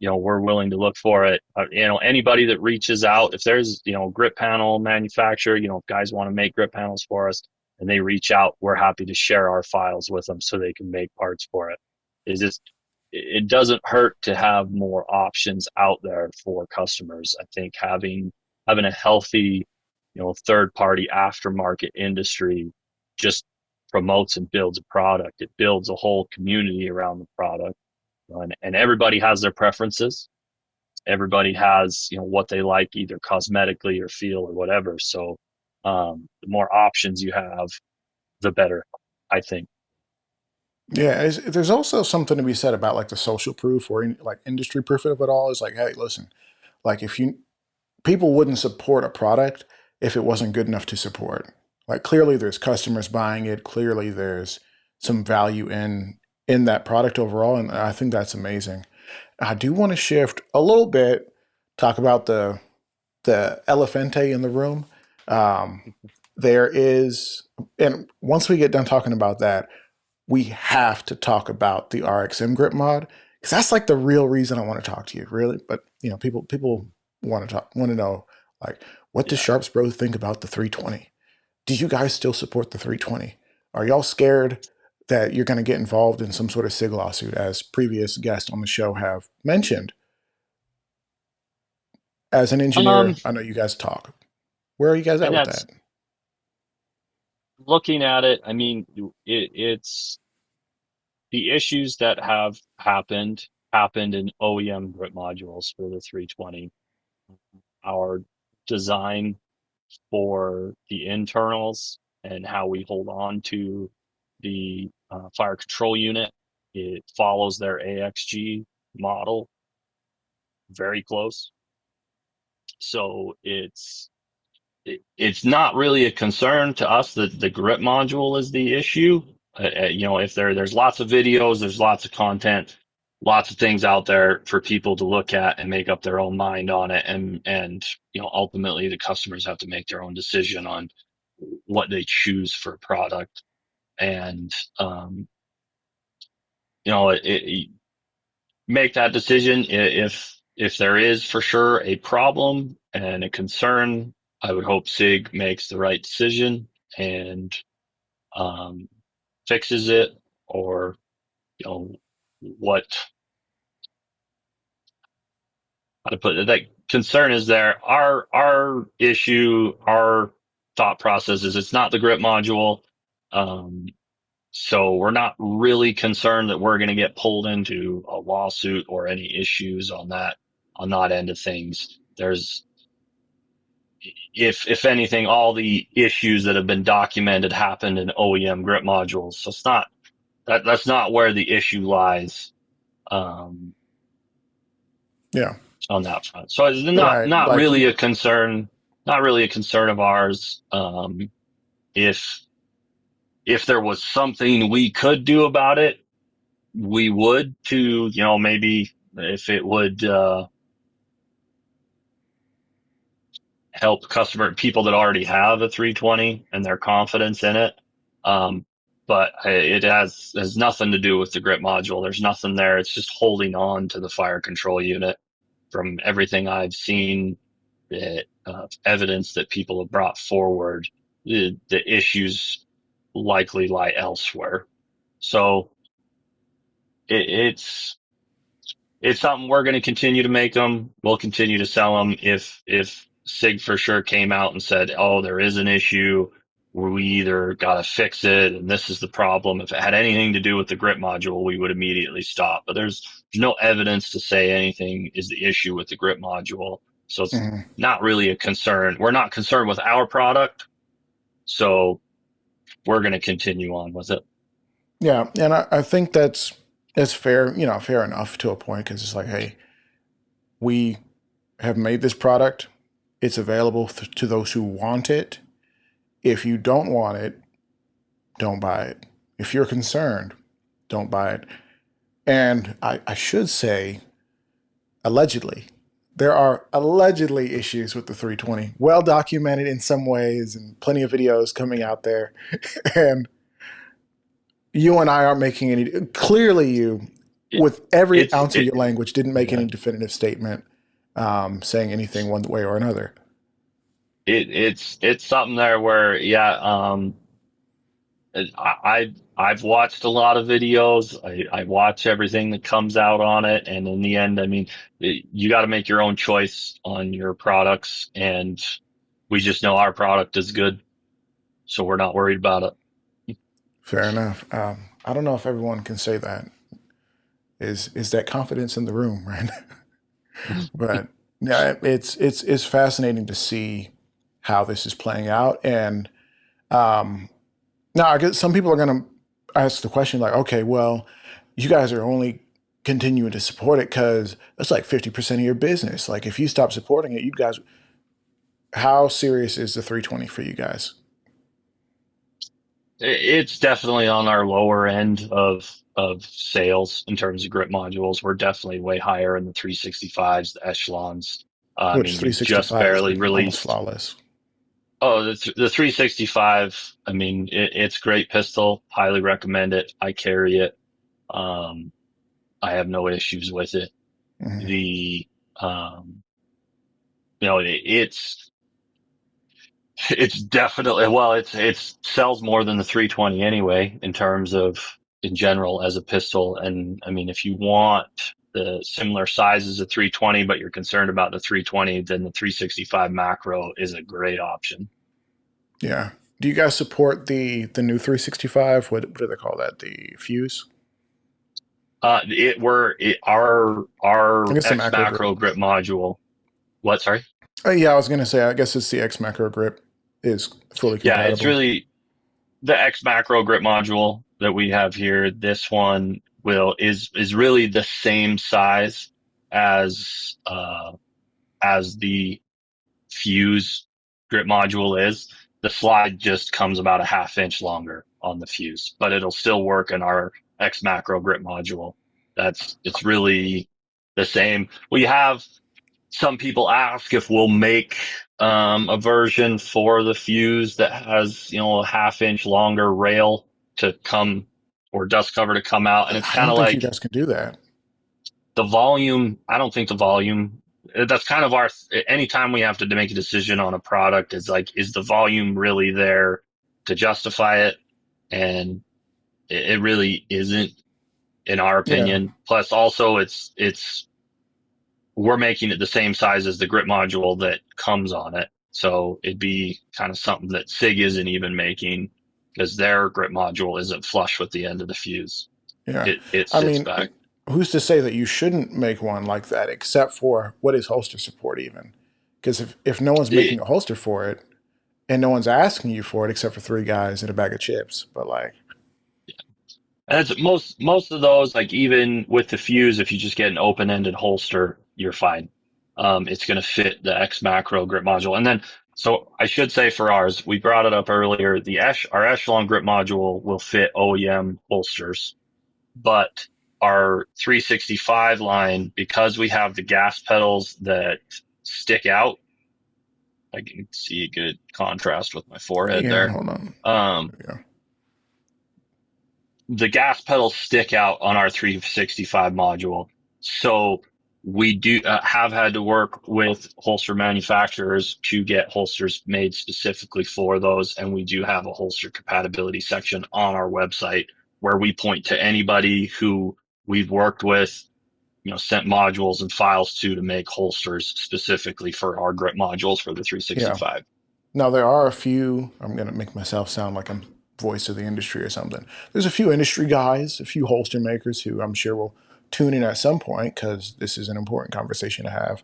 we're willing to look for it. Anybody that reaches out, if there's, grip panel manufacturer, if guys want to make grip panels for us and they reach out, we're happy to share our files with them so they can make parts for it. It doesn't hurt to have more options out there for customers. I think having a healthy, third party aftermarket industry just promotes and builds a product. It builds a whole community around the product. And everybody has their preferences. Everybody has, what they like, either cosmetically or feel or whatever. So the more options you have, the better, I think. Yeah, there's also something to be said about like the social proof or like industry proof of it all. Is like, hey, listen, like if you people wouldn't support a product if it wasn't good enough to support. Like clearly there's customers buying it. Clearly there's some value in that product overall, and I think that's amazing. I do want to shift a little bit, talk about the elephante in the room. Um, there is, and once we get done talking about that, we have to talk about the RXM Grip mod because that's like the real reason I want to talk to you, really. But people want to know like what does Yeah. Sharps Bro think about the 320? Do you guys still support the 320? Are y'all scared that you're going to get involved in some sort of SIG lawsuit, as previous guests on the show have mentioned? As an Um, engineer, I know you guys talk. Where are you guys at and with that's that? looking at it. I mean, it's the issues that have happened in OEM grip modules for the 320. Our design for the internals and how we hold on to the fire control unit. It follows their AXG model very close. So it's not really a concern to us that the grip module is the issue. If there's lots of videos, there's lots of content, lots of things out there for people to look at and make up their own mind on it, and ultimately the customers have to make their own decision on what they choose for product. And make that decision. If there is for sure a problem and a concern, I would hope SIG makes the right decision and um, fixes it, or what how to put it. That concern is there. Our issue, our thought process is it's not the grip module. Um, So we're not really concerned that we're going to get pulled into a lawsuit or any issues on that end of things. There's, if anything, all the issues that have been documented happened in OEM grip modules. So it's not that's not where the issue lies um, Yeah, on that front. So it's right. not Like really you, a concern, not really a concern of ours. If if there was something we could do about it, we would, to maybe if it would help customer people that already have a 320 and their confidence in it. um, but it has nothing to do with the grip module. There's nothing there. It's just holding on to the fire control unit. From everything I've seen, evidence that people have brought forward, the issues likely lie elsewhere. So it's it's something we're going to continue to make them. We'll continue to sell them. If SIG for sure came out and said, "Oh, there is an issue, we either got to fix it, and this is the problem." If it had anything to do with the grip module, we would immediately stop. But there's no evidence to say anything is the issue with the grip module, so it's mhm. not really a concern. We're not concerned with our product, so we're going to continue on with it. Yeah, and I think that's fair. Fair enough to a point because it's like, hey, we have made this product. It's available to those who want it. If you don't want it, don't buy it. If you're concerned, don't buy it. And I should say, allegedly, there are allegedly issues with the 320, well documented in some ways, and plenty of videos coming out there. And you and I aren't making any. Clearly, you. it, with every it's ounce of it your language, didn't make yeah any definitive statement saying anything one way or another. it's something there where I've watched a lot of videos. I watch everything that comes out on it, and in the end, I mean, you got to make your own choice on your products, and we just know our product is good, so we're not worried about it. Fair enough. I don't know if everyone can say that. Is that confidence in the room, right? But yeah, it's fascinating to see how this is playing out. And now I guess some people are going to ask the question like, okay, well, you guys are only continuing to support it because that's like 50% of your business. Like if you stop supporting it, you guys, how serious is the 320 for you guys? It's definitely on our lower end of sales in terms of grip modules. We're definitely way higher in the 365s, the Echelons. I Which mean, we just 365 has barely been almost released. flawless. Oh, the 365. I mean, it's great pistol. Highly recommend it. I carry it. Um, I have no issues with it. Hmm. The um, it's definitely, well, it's sells more than the 320 anyway, in terms of in general as a pistol. And I mean, if you want the similar size as a 320, but you're concerned about the 320, then the 365 macro is a great option. Yeah. Do you guys support the new 365? What do they call that? The Fuse? I Our guess the X macro grip. macro grip module. What? Sorry. Yeah, I was gonna say. I guess it's the X macro grip is fully Yeah, it's compatible. really the X macro grip module that we have here. This one is really the same size as as the Fuse grip module is. The slide just comes about a half inch longer on the Fuse, but it'll still work in our X macro grip module. It's really the same. We have some people ask if we'll make a version for the Fuse that has, a half inch longer rail to come, or dust cover to come out. And it's I kind don't of think you like guys can do that. the volume. I don't think the volume, that's kind of our, anytime we have to make a decision on a product, is like, is the volume really there to justify it? And it really isn't, in our Yeah, opinion. Plus also we're making it the same size as the grip module that comes on it. So it'd be kind of something that SIG isn't even making, because their grip module isn't flush with the end of the Fuse. yeah. It I sits mean, back. who's to say that you shouldn't make one like that? Except for what is holster support even? Because if no one's making It, a holster for it and no one's asking you for it except for three guys and a bag of chips, but like, and it's most of those, like even with the Fuse, if you just get an open-ended holster, you're fine. It's going to fit the X Macro grip module. And then, so I should say for ours, we brought it up earlier. Our Echelon grip module will fit OEM holsters, but our 365 line, because we have the gas pedals that stick out, I can see a good contrast with my forehead yeah, there. hold on. Um, Yeah, the gas pedals stick out on our 365 module. So we do have had to work with holster manufacturers to get holsters made specifically for those. And we do have a holster compatibility section on our website where we point to anybody who we've worked with, sent modules and files to make holsters specifically for our grip modules for the yeah. 365. Now there are a few. I'm gonna make myself sound like I'm voice of the industry or something. There's a few industry guys, a few holster makers who I'm sure will tune in at some point because this is an important conversation to have.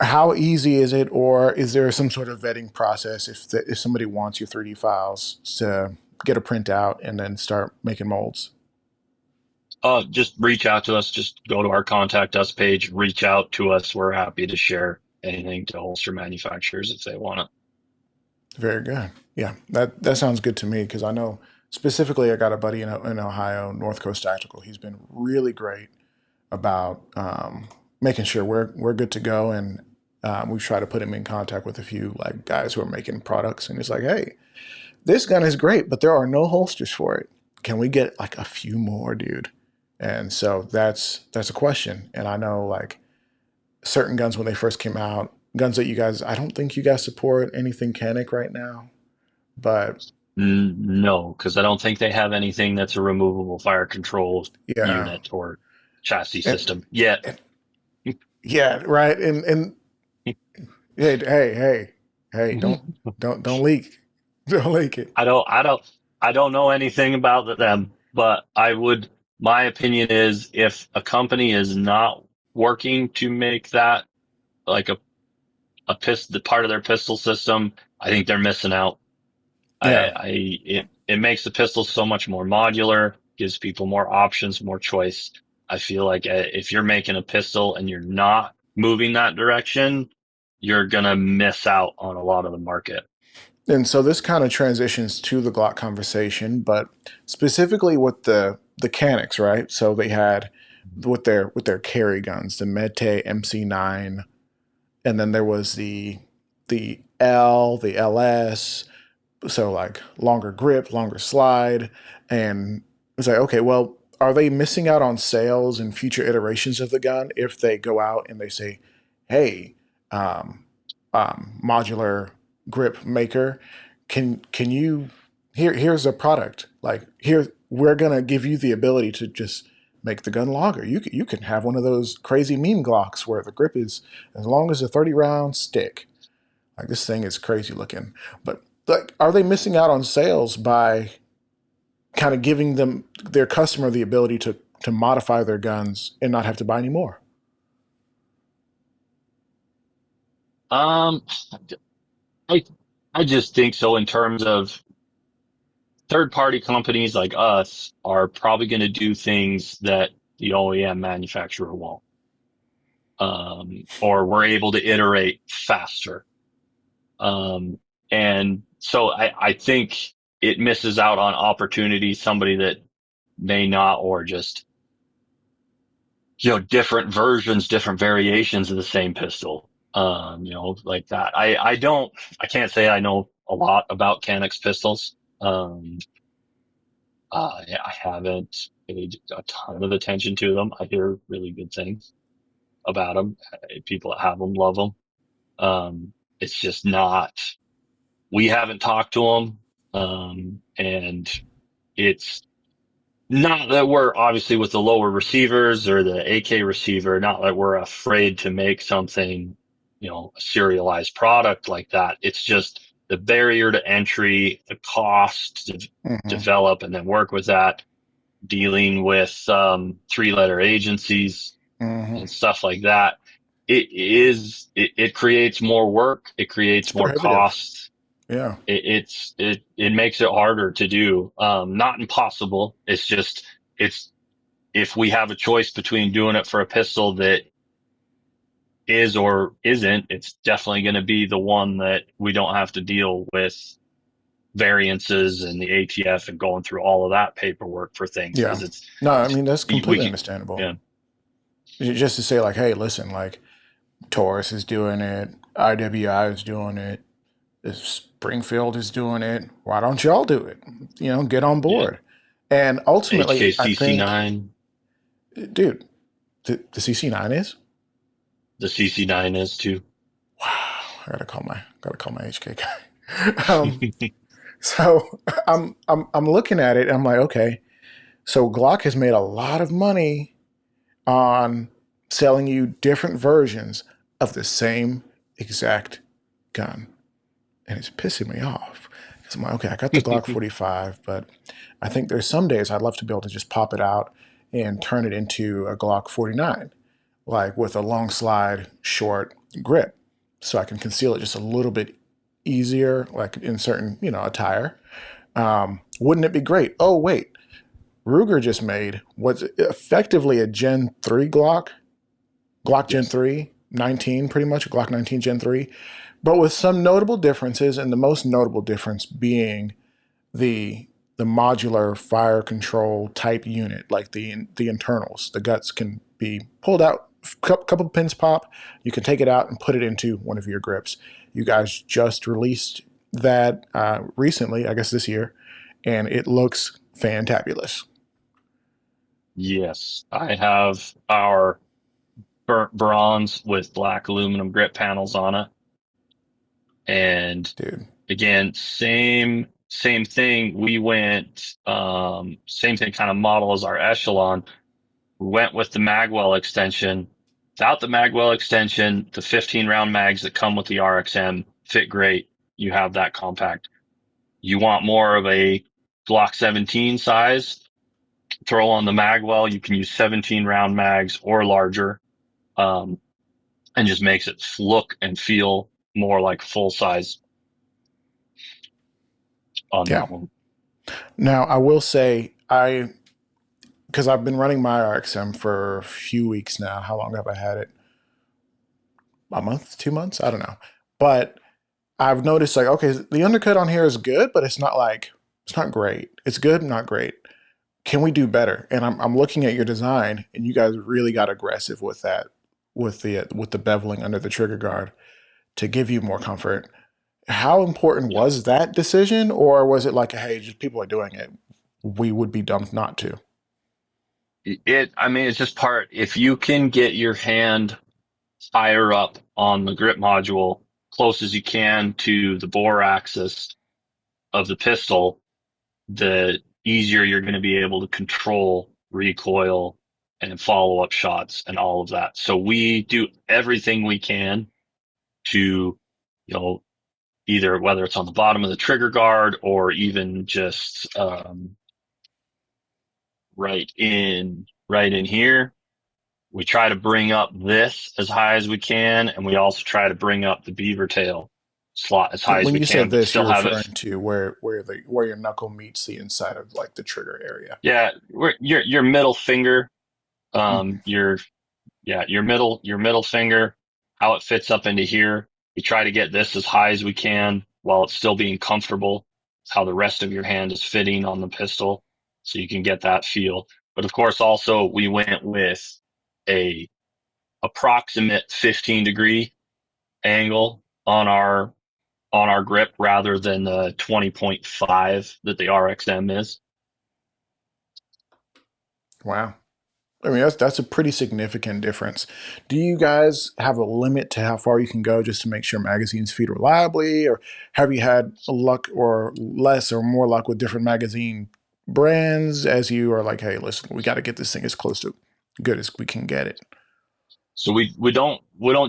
How easy is it, or is there some sort of vetting process if somebody wants your 3D files to get a printout and then start making molds? Just reach out to us. Just go to our contact us page, reach out to us. We're happy to share anything to holster manufacturers if they want it. Very good. Yeah, that sounds good to me because I know specifically I got a buddy in Ohio, North Coast Tactical. He's been really great about making sure we're good to go, and we've tried to put him in contact with a few like guys who are making products, and he's like, "Hey, this gun is great, but there are no holsters for it. Can we get like a few more, dude?" And so that's a question. And I know like certain guns when they first came out, guns that you guys, I don't think you guys support anything Canic right now, but No, because I don't think they have anything that's a removable fire control yeah, unit or chassis and, system yet. and yeah, right. And hey, hey, don't leak, don't leak it. I don't, I don't, I don't know anything about them, but my opinion is if a company is not working to make that like the part of their pistol system, I think they're missing out. Yeah. It makes the pistol so much more modular, gives people more options, more choice. I feel like if you're making a pistol and you're not moving that direction, you're gonna miss out on a lot of the market. And so this kind of transitions to the Glock conversation, but specifically with the Canics, right? So they had with their carry guns, the Mete MC9, and then there was the the LS, so like longer grip, longer slide, and it's like, okay, well, are they missing out on sales and future iterations of the gun if they go out and they say, hey, um, modular grip maker, can you here's a product like here we're gonna give you the ability to just make the gun longer. You can have one of those crazy meme Glocks where the grip is as long as a 30 round stick. Like this thing is crazy looking, but like, are they missing out on sales by kind of giving them their customer the ability to modify their guns and not have to buy any more? Um, I I just think so in terms of third party companies like us are probably going to do things that the OEM manufacturer won't. Or we're able to iterate faster. Um, and so I think it misses out on opportunities, somebody that may not, or just, different versions, different variations of the same pistol. Like that. I can't say I know a lot about Canex pistols. Yeah, I haven't paid a ton of attention to them. I hear really good things about them. People that have them love them. It's just not, we haven't talked to them. And it's not that we're obviously with the lower receivers or the AK receiver, not that we're afraid to make something, a serialized product like that. It's just the barrier to entry, the cost to Mm-hmm. develop and then work with that, dealing with three-letter agencies Mm-hmm. and stuff like that. It creates more work. It It's creates more prohibitive. costs. Yeah. It makes it harder to do. Not impossible. It's just, it's, if we have a choice between doing it for a pistol that is or isn't, it's definitely going to be the one that we don't have to deal with variances and the ATF and going through all of that paperwork for things. Yeah. Cause it's, No, I mean that's we completely can, understandable. yeah, Just to say like, hey, listen, like Taurus is doing it, IWI is doing it, Springfield is doing it. Why don't y'all do it? Get on yeah. board. And ultimately, I think, HKCC9, dude, the CC9 is. the CC9 is too. Wow, I gotta call my HK guy. So I'm looking at it. And I'm like, okay, so Glock has made a lot of money on selling you different versions of the same exact gun. And it's pissing me off. Because I'm like, okay, I got the Glock 45, but I think there's some days I'd love to be able to just pop it out and turn it into a Glock 49, like with a long slide, short grip. So I can conceal it just a little bit easier, like in certain, attire. Wouldn't it be great? Oh, wait. Ruger just made what's effectively a Gen 3 Glock Gen Yes. 3, 19, pretty much, a Glock 19 Gen 3, but with some notable differences, and the most notable difference being the the modular fire control type unit, like the internals. The guts can be pulled out, couple pins pop, you can take it out and put it into one of your grips. You guys just released that recently, I guess this year, and it looks fantabulous. Yes, I have our burnt bronze with black aluminum grip panels on it. And Dude. again, same thing. We went same thing kind of model as our Echelon. We went with the magwell extension. Without the magwell extension, the 15 round mags that come with the RXM fit great. You have that compact. You want more of a Glock 17 size, throw on the magwell. You can use 17 round mags or larger, and just makes it look and feel more like full size on Yeah. that one. Now, I will say, because I've been running my RXM for a few weeks now. How long have I had it? A month, 2 months? I don't know. But I've noticed, like, okay, the undercut on here is good, but it's not great. It's good, not great. Can we do better? And I'm looking at your design, and you guys really got aggressive with that, with the beveling under the trigger guard to give you more comfort. How important Yeah. was that decision, or was it like, hey, just people are doing it, we would be dumb not to? I mean, it's just part, if you can get your hand higher up on the grip module, close as you can to the bore axis of the pistol, the easier you're going to be able to control recoil and follow up shots and all of that. So we do everything we can to, you know, either whether it's on the bottom of the trigger guard or even just, right in here. We try to bring up this as high as we can, and we also try to bring up the beaver tail slot as high as When we you say can, but this, still you're have it. referring to where your knuckle meets the inside of like the trigger area. Yeah, your middle finger, Mm, your your middle finger, how it fits up into here. We try to get this as high as we can while it's still being comfortable. How the rest of your hand is fitting on the pistol, so you can get that feel. But of course, also we went with a approximate 15-degree angle on our grip rather than the 20.5 that the RXM is. wow. I mean, that's a pretty significant difference. Do you guys have a limit to how far you can go just to make sure magazines feed reliably, or have you had luck or less or more luck with different magazine brands as you are like, hey, listen, we got to get this thing as close to good as we can get it? So we don't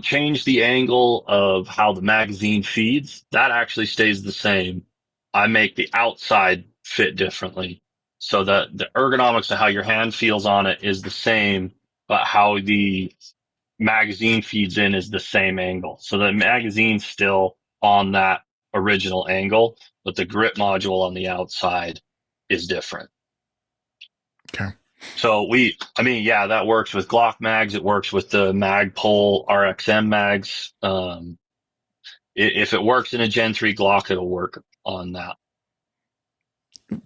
change the angle of how the magazine feeds. That actually stays the same. I make the outside fit differently. So the ergonomics of how your hand feels on it is the same, but how the magazine feeds in is the same angle. So the magazine's still on that original angle, but the grip module on the outside is different. Okay. So I mean, yeah, that works with Glock mags. It works with the Magpul RXM mags. If it works in a Gen 3 Glock, it'll work on that.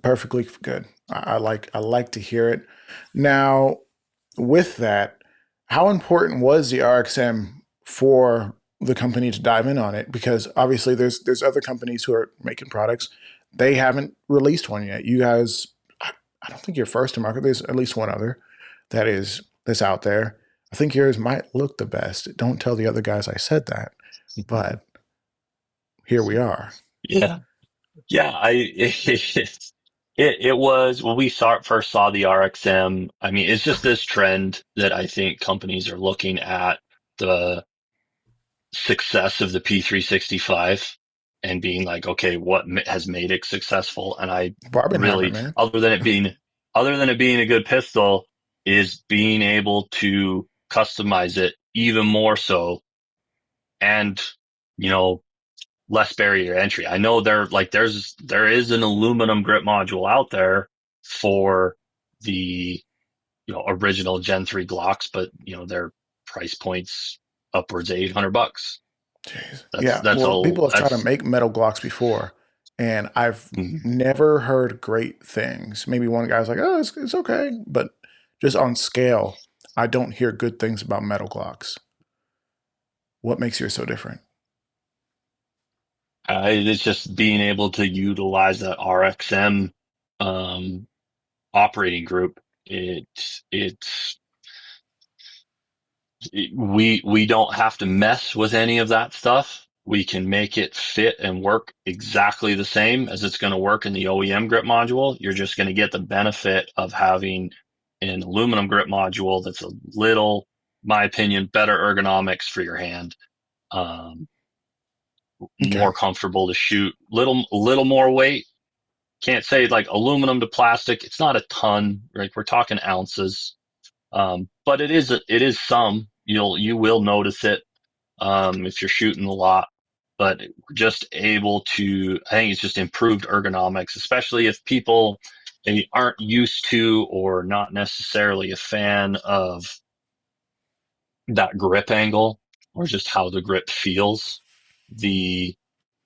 Perfectly good. I like to hear it. Now, with that, how important was the RXM for the company to dive in on it? Because obviously, there's other companies who are making products. They haven't released one yet. You guys, I don't think you're first to market. There's at least one other that's out there. I think yours might look the best. Don't tell the other guys I said that, but here we are. Yeah, yeah. It was when we first saw the RXM. I mean, it's just this trend that I think companies are looking at the success of the P365 and being like, okay, what has made it successful? And I Barbenheimer, really, man. other than it being a good pistol, is being able to customize it even more so, and you know, less barrier to entry. I know there is an aluminum grip module out there for the original Gen 3 Glocks, but their price points upwards of $800. Jeez. Yeah. That's Well, all. people have tried to That's make metal Glocks before, and I've mhm. never heard great things. Maybe one guy's like, "Oh, it's okay," but just on scale, I don't hear good things about metal Glocks. What makes yours so different? It's just being able to utilize that RXM um, operating group. We don't have to mess with any of that stuff. We can make it fit and work exactly the same as it's going to work in the OEM grip module. You're just going to get the benefit of having an aluminum grip module that's a little, my opinion, better ergonomics for your hand. More comfortable to shoot, little more weight. Can't say like aluminum to plastic. It's not a ton, right? We're talking ounces. But it is some. You will notice it if you're shooting a lot. But we're just able to, I think it's just improved ergonomics, especially if people maybe aren't used to or not necessarily a fan of that grip angle or just how the grip feels. The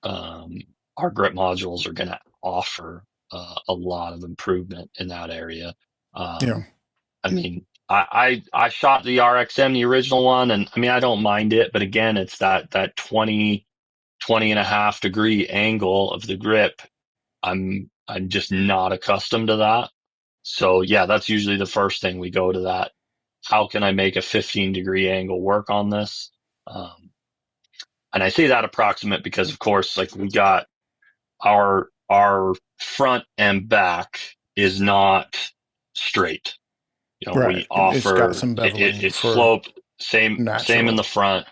our grip modules are going to offer a lot of improvement in that area. I mean, I shot the RXM, the original one, and I mean, I don't mind it, but again, it's that 20 and a half degree angle of the grip. I'm just not accustomed to that. So yeah, that's usually the first thing we go to that. How can I make a 15-degree angle work on this? And I say that approximate because of course, like we got our front and back is not straight. We It's got offer some beveling it's for sloped, same in natural. the front,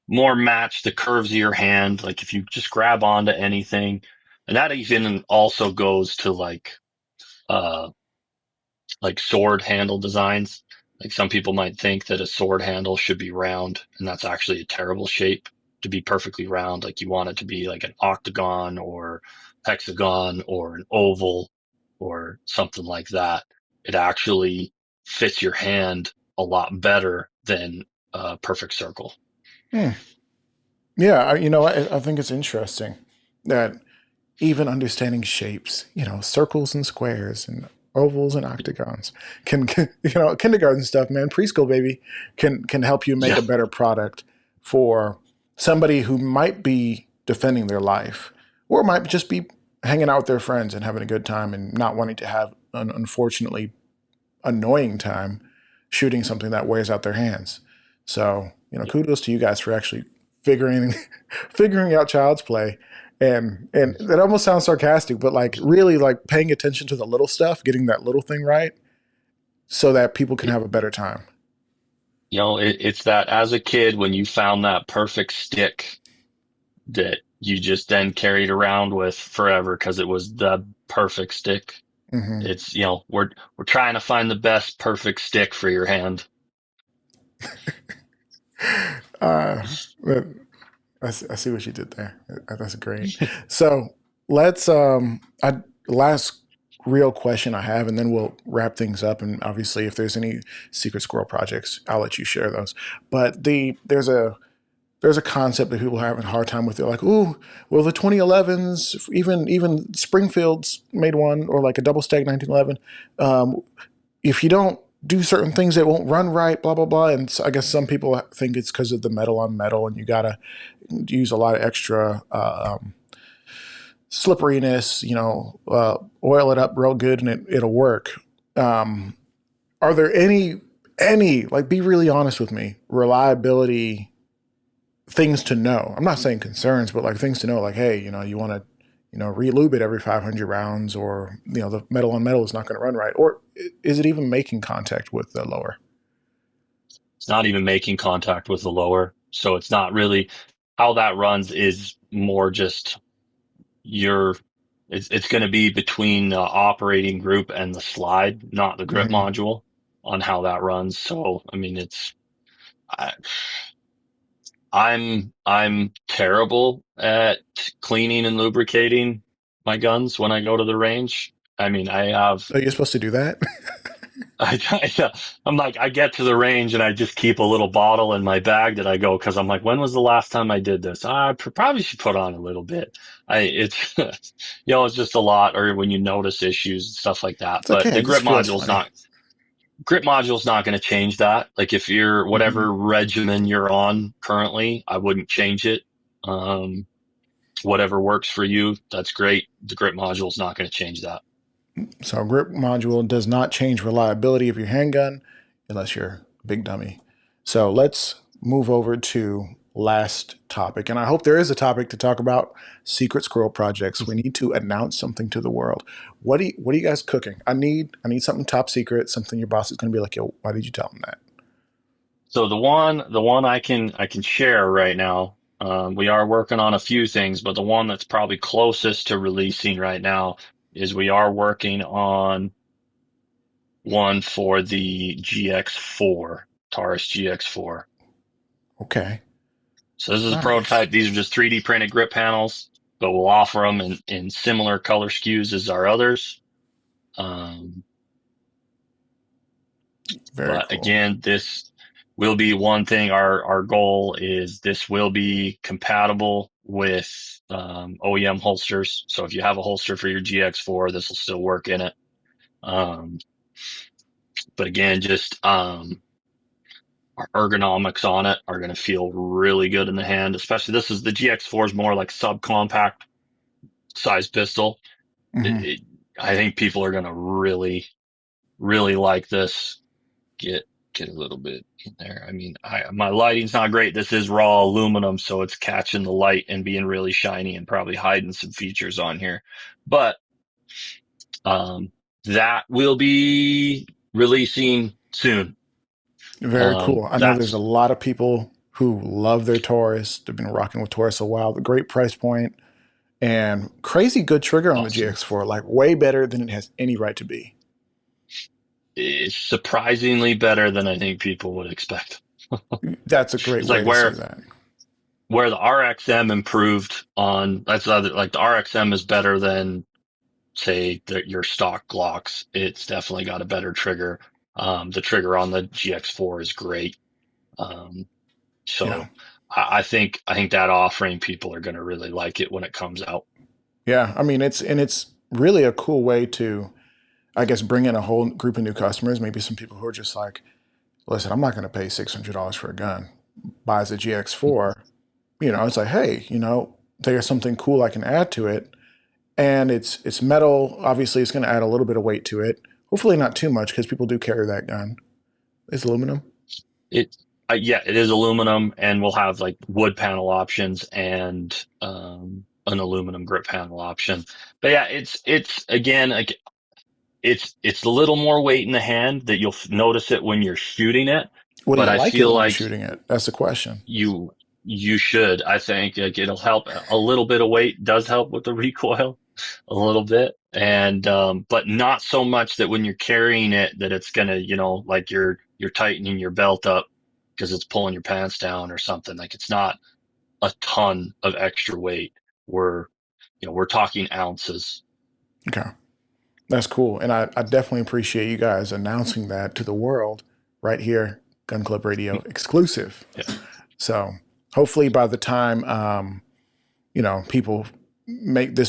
more match the curves of your hand. Like if you just grab onto anything, and that even also goes to uh like sword handle designs. Like some people might think that a sword handle should be round, and that's actually a terrible shape to be perfectly round. Like you want it to be like an octagon or hexagon or an oval or something like that. It actually fits your hand a lot better than a perfect circle. Yeah, I think it's interesting that even understanding shapes, circles and squares and ovals and octagons can kindergarten stuff, man, preschool baby can help you make Yeah. a better product for somebody who might be defending their life or might just be hanging out with their friends and having a good time and not wanting to have an unfortunately annoying time shooting something that wears out their hands. So, kudos to you guys for actually figuring figuring out child's play. And that almost sounds sarcastic, but like really like paying attention to the little stuff, getting that little thing right so that people can have a better time. It's that as a kid when you found that perfect stick that you just then carried around with forever because it was the perfect stick. Mm-hmm. It's, we're trying to find the best perfect stick for your hand. uh, I see what you did there. That's great. So let's last real question I have, and then we'll wrap things up. And obviously, if there's any secret squirrel projects, I'll let you share those. But there's a concept that people are having a hard time with. They're like, ooh, well, the 2011s, even Springfield's made one, or like a double stack 1911. If you don't do certain things, it won't run right, blah, blah, blah. And so I guess some people think it's because of the metal on metal, and you got to use a lot of extra slipperiness, oil it up real good and it'll work. Are there any, like, be really honest with me, reliability things to know? I'm not saying concerns, but like things to know, like, hey, you want to, relube it every 500 rounds, or, the metal on metal is not going to run right. Or is it even making contact with the lower? It's not even making contact with the lower. So it's not really how that runs is more just your, it's going to be between the operating group and the slide, not the grip Mm-hmm. module on how that runs. So, I mean, I, I'm terrible at cleaning and lubricating my guns when I go to the range. I mean, I have Oh, you're supposed to do that? I'm like, I get to the range and I just keep a little bottle in my bag that I go because I'm like, when was the last time I did this? I probably should put on a little bit. It's, it's just a lot, or when you notice issues and stuff like that. It's But okay. the It just feels funny. grip module's not going to change that. Like if you're Mm-hmm. whatever regimen you're on currently, I wouldn't change it. Whatever works for you, that's great. The grip module's not going to change that. So grip module does not change reliability of your handgun unless you're a big dummy. So let's move over to last topic. And I hope there is a topic to talk about: secret squirrel projects. We need to announce something to the world. What are you guys cooking? I need something top secret, something your boss is going to be like, yo, why did you tell him that? So the one I can share right now. We are working on a few things, but the one that's probably closest to releasing right now is we are working on one for the GX4, Taurus GX4. Okay. So this is a Nice. prototype. These are just 3D printed grip panels, but we'll offer them in similar color SKUs as our others. Um, Very but cool. again, this will be one thing. Our goal is this will be compatible with OEM holsters. So if you have a holster for your GX4, this will still work in it. Um, but again, just our ergonomics on it are going to feel really good in the hand. Especially this is the GX4 is more like subcompact size pistol. It, Hmm. it, I think people are going to really, really like this. Get get a little bit in there. I mean, my lighting's not great. This is raw aluminum, so it's catching the light and being really shiny and probably hiding some features on here. But um, that will be releasing soon. Very cool. I know there's a That's lot of people who love their Taurus. They've been rocking with Taurus a while. The great price point and crazy good trigger on the awesome. GX4, like way better than it has any right to be. It's surprisingly better than I think people would expect. That's a great It's way like to say where that. where the RXM improved on that's other like the RXM is better than say that your stock Glocks. It's definitely got a better trigger. The trigger on the GX4 is great. Um, Yeah. so I think that offering people are going to really like it when it comes out. Yeah. I mean, it's really a cool way to, I guess, bring in a whole group of new customers. Maybe some people who are just like, listen, I'm not going to pay $600 for a gun. Buys a GX4. It's like, hey, there's something cool I can add to it. And it's metal. Obviously, it's going to add a little bit of weight to it. Hopefully, not too much because people do carry that gun. It's aluminum. It yeah, it is aluminum, and we'll have like wood panel options and an aluminum grip panel option. But yeah, it's again like it's a little more weight in the hand that you'll notice it when you're shooting it. Will But you I like it feel when you're like shooting it? That's the question. you you should. I think like, it'll help. A little bit of weight does help with the recoil, a little bit, and but not so much that when you're carrying it that it's gonna like you're tightening your belt up because it's pulling your pants down or something. Like it's not a ton of extra weight. We're we're talking ounces. Okay. That's cool. And I definitely appreciate you guys announcing that to the world right here, Gun Club Radio exclusive. Yeah. So hopefully by the time, people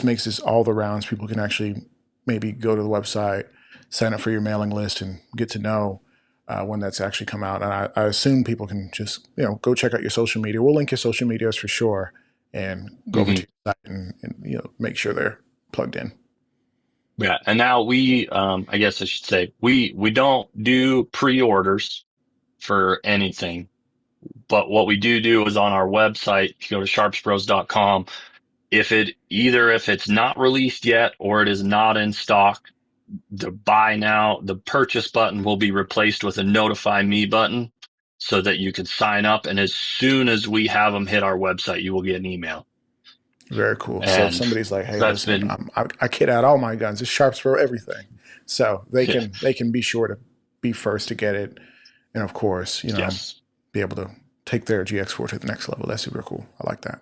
makes this all the rounds, people can actually maybe go to the website, sign up for your mailing list and get to know when that's actually come out. And I assume people can just, go check out your social media. We'll link your social medias for sure and go over to hmm your site and make sure they're plugged in. Yeah. And now I guess I should say, we don't do pre-orders for anything. But what we do is on our website, if you go to sharpsbros.com, if it's not released yet or it is not in stock, the purchase button will be replaced with a notify me button so that you can sign up. And as soon as we have them hit our website, you will get an email. Very cool. So if And somebody's like, "Hey, that's listen, been, I kit out all my guns. It's Sharps for everything," so they yeah, can be sure to be first to get it, and of course, yes. be able to take their GX4 to the next level. That's super cool. I like that.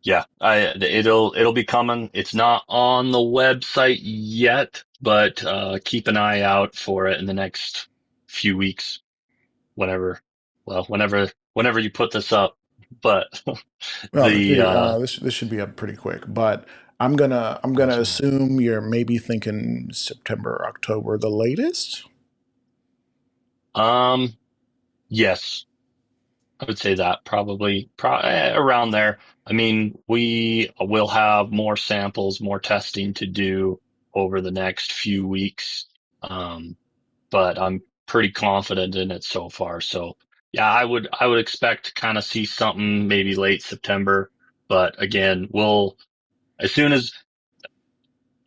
Yeah, it'll be coming. It's not on the website yet, but keep an eye out for it in the next few weeks. Whenever, whenever you put this up. But Well, the the video this should be up pretty quick, but I'm gonna awesome. assume you're maybe thinking September, October, the latest. Um, yes, I would say that probably around there. I mean, we will have more samples, more testing to do over the next few weeks. But I'm pretty confident in it so far. So yeah, I would expect to kind of see something maybe late September. But again, as soon as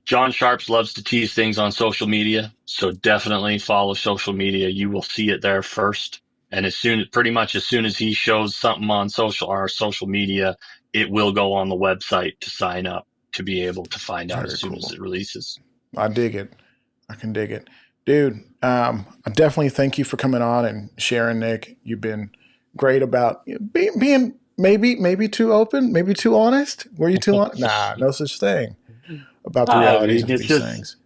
John Sharps loves to tease things on social media, so definitely follow social media. You will see it there first. And pretty much as soon as he shows something on our social media, it will go on the website to sign up to be able to find out as Very soon as cool. it releases. I dig it. I can dig it. Dude, I definitely thank you for coming on and sharing, Nick. You've been great about being maybe too open, maybe too honest. Were you too honest? Nah, no such thing about the I realities mean, of these things.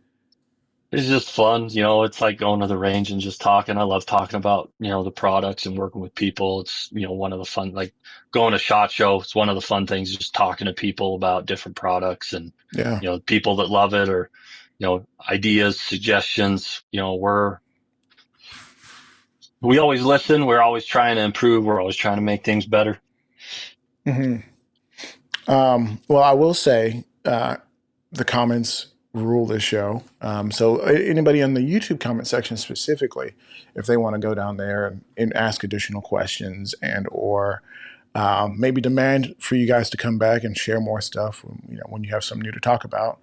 it's just fun, it's like going to the range and just talking. I love talking about, the products and working with people. It's, one of the fun, like going to SHOT Show. It's one of the fun things, just talking to people about different products and, Yeah. people that love it or, ideas, suggestions. We always listen. We're always trying to improve. We're always trying to make things better. Hmm. Well, I will say the comments rule this show. So anybody in the YouTube comment section specifically, if they want to go down there and ask additional questions or maybe demand for you guys to come back and share more stuff, when you have something new to talk about,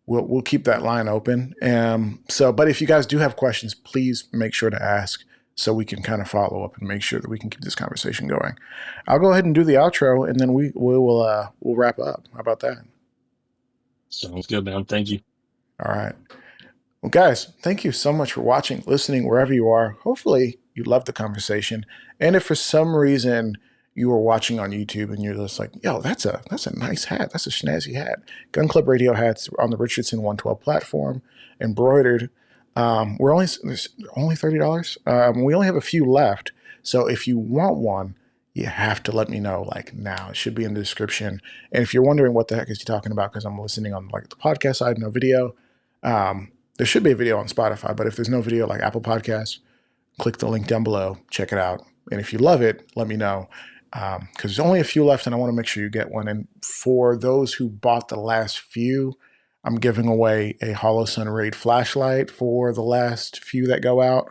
we'll keep that line open. But if you guys do have questions, please make sure to ask so we can kind of follow up and make sure that we can keep this conversation going. I'll go ahead and do the outro, and then we'll wrap up. How about that? Sounds good, man. Thank you. All right. Well, guys, thank you so much for watching, listening, wherever you are. Hopefully, you loved the conversation. And if for some reason you were watching on YouTube and you're just like, "Yo, that's a nice hat. That's a snazzy hat." Gun Club Radio hats on the Richardson 112 platform, embroidered. There's only $30. We only have a few left, so if you want one, you have to let me know like now. It should be in the description. And if you're wondering what the heck is he talking about, because I'm listening on like the podcast side, no video. There should be a video on Spotify, but if there's no video like Apple Podcasts, click the link down below, check it out. And if you love it, let me know. Because there's only a few left and I want to make sure you get one. And for those who bought the last few, I'm giving away a Holosun Raid flashlight for the last few that go out,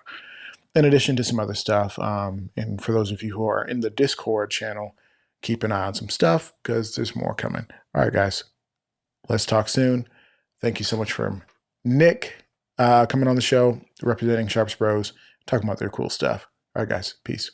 in addition to some other stuff. And for those of you who are in the Discord channel, keep an eye on some stuff because there's more coming. All right, guys, let's talk soon. Thank you so much for Nick coming on the show, representing Sharps Bros, talking about their cool stuff. All right, guys, peace.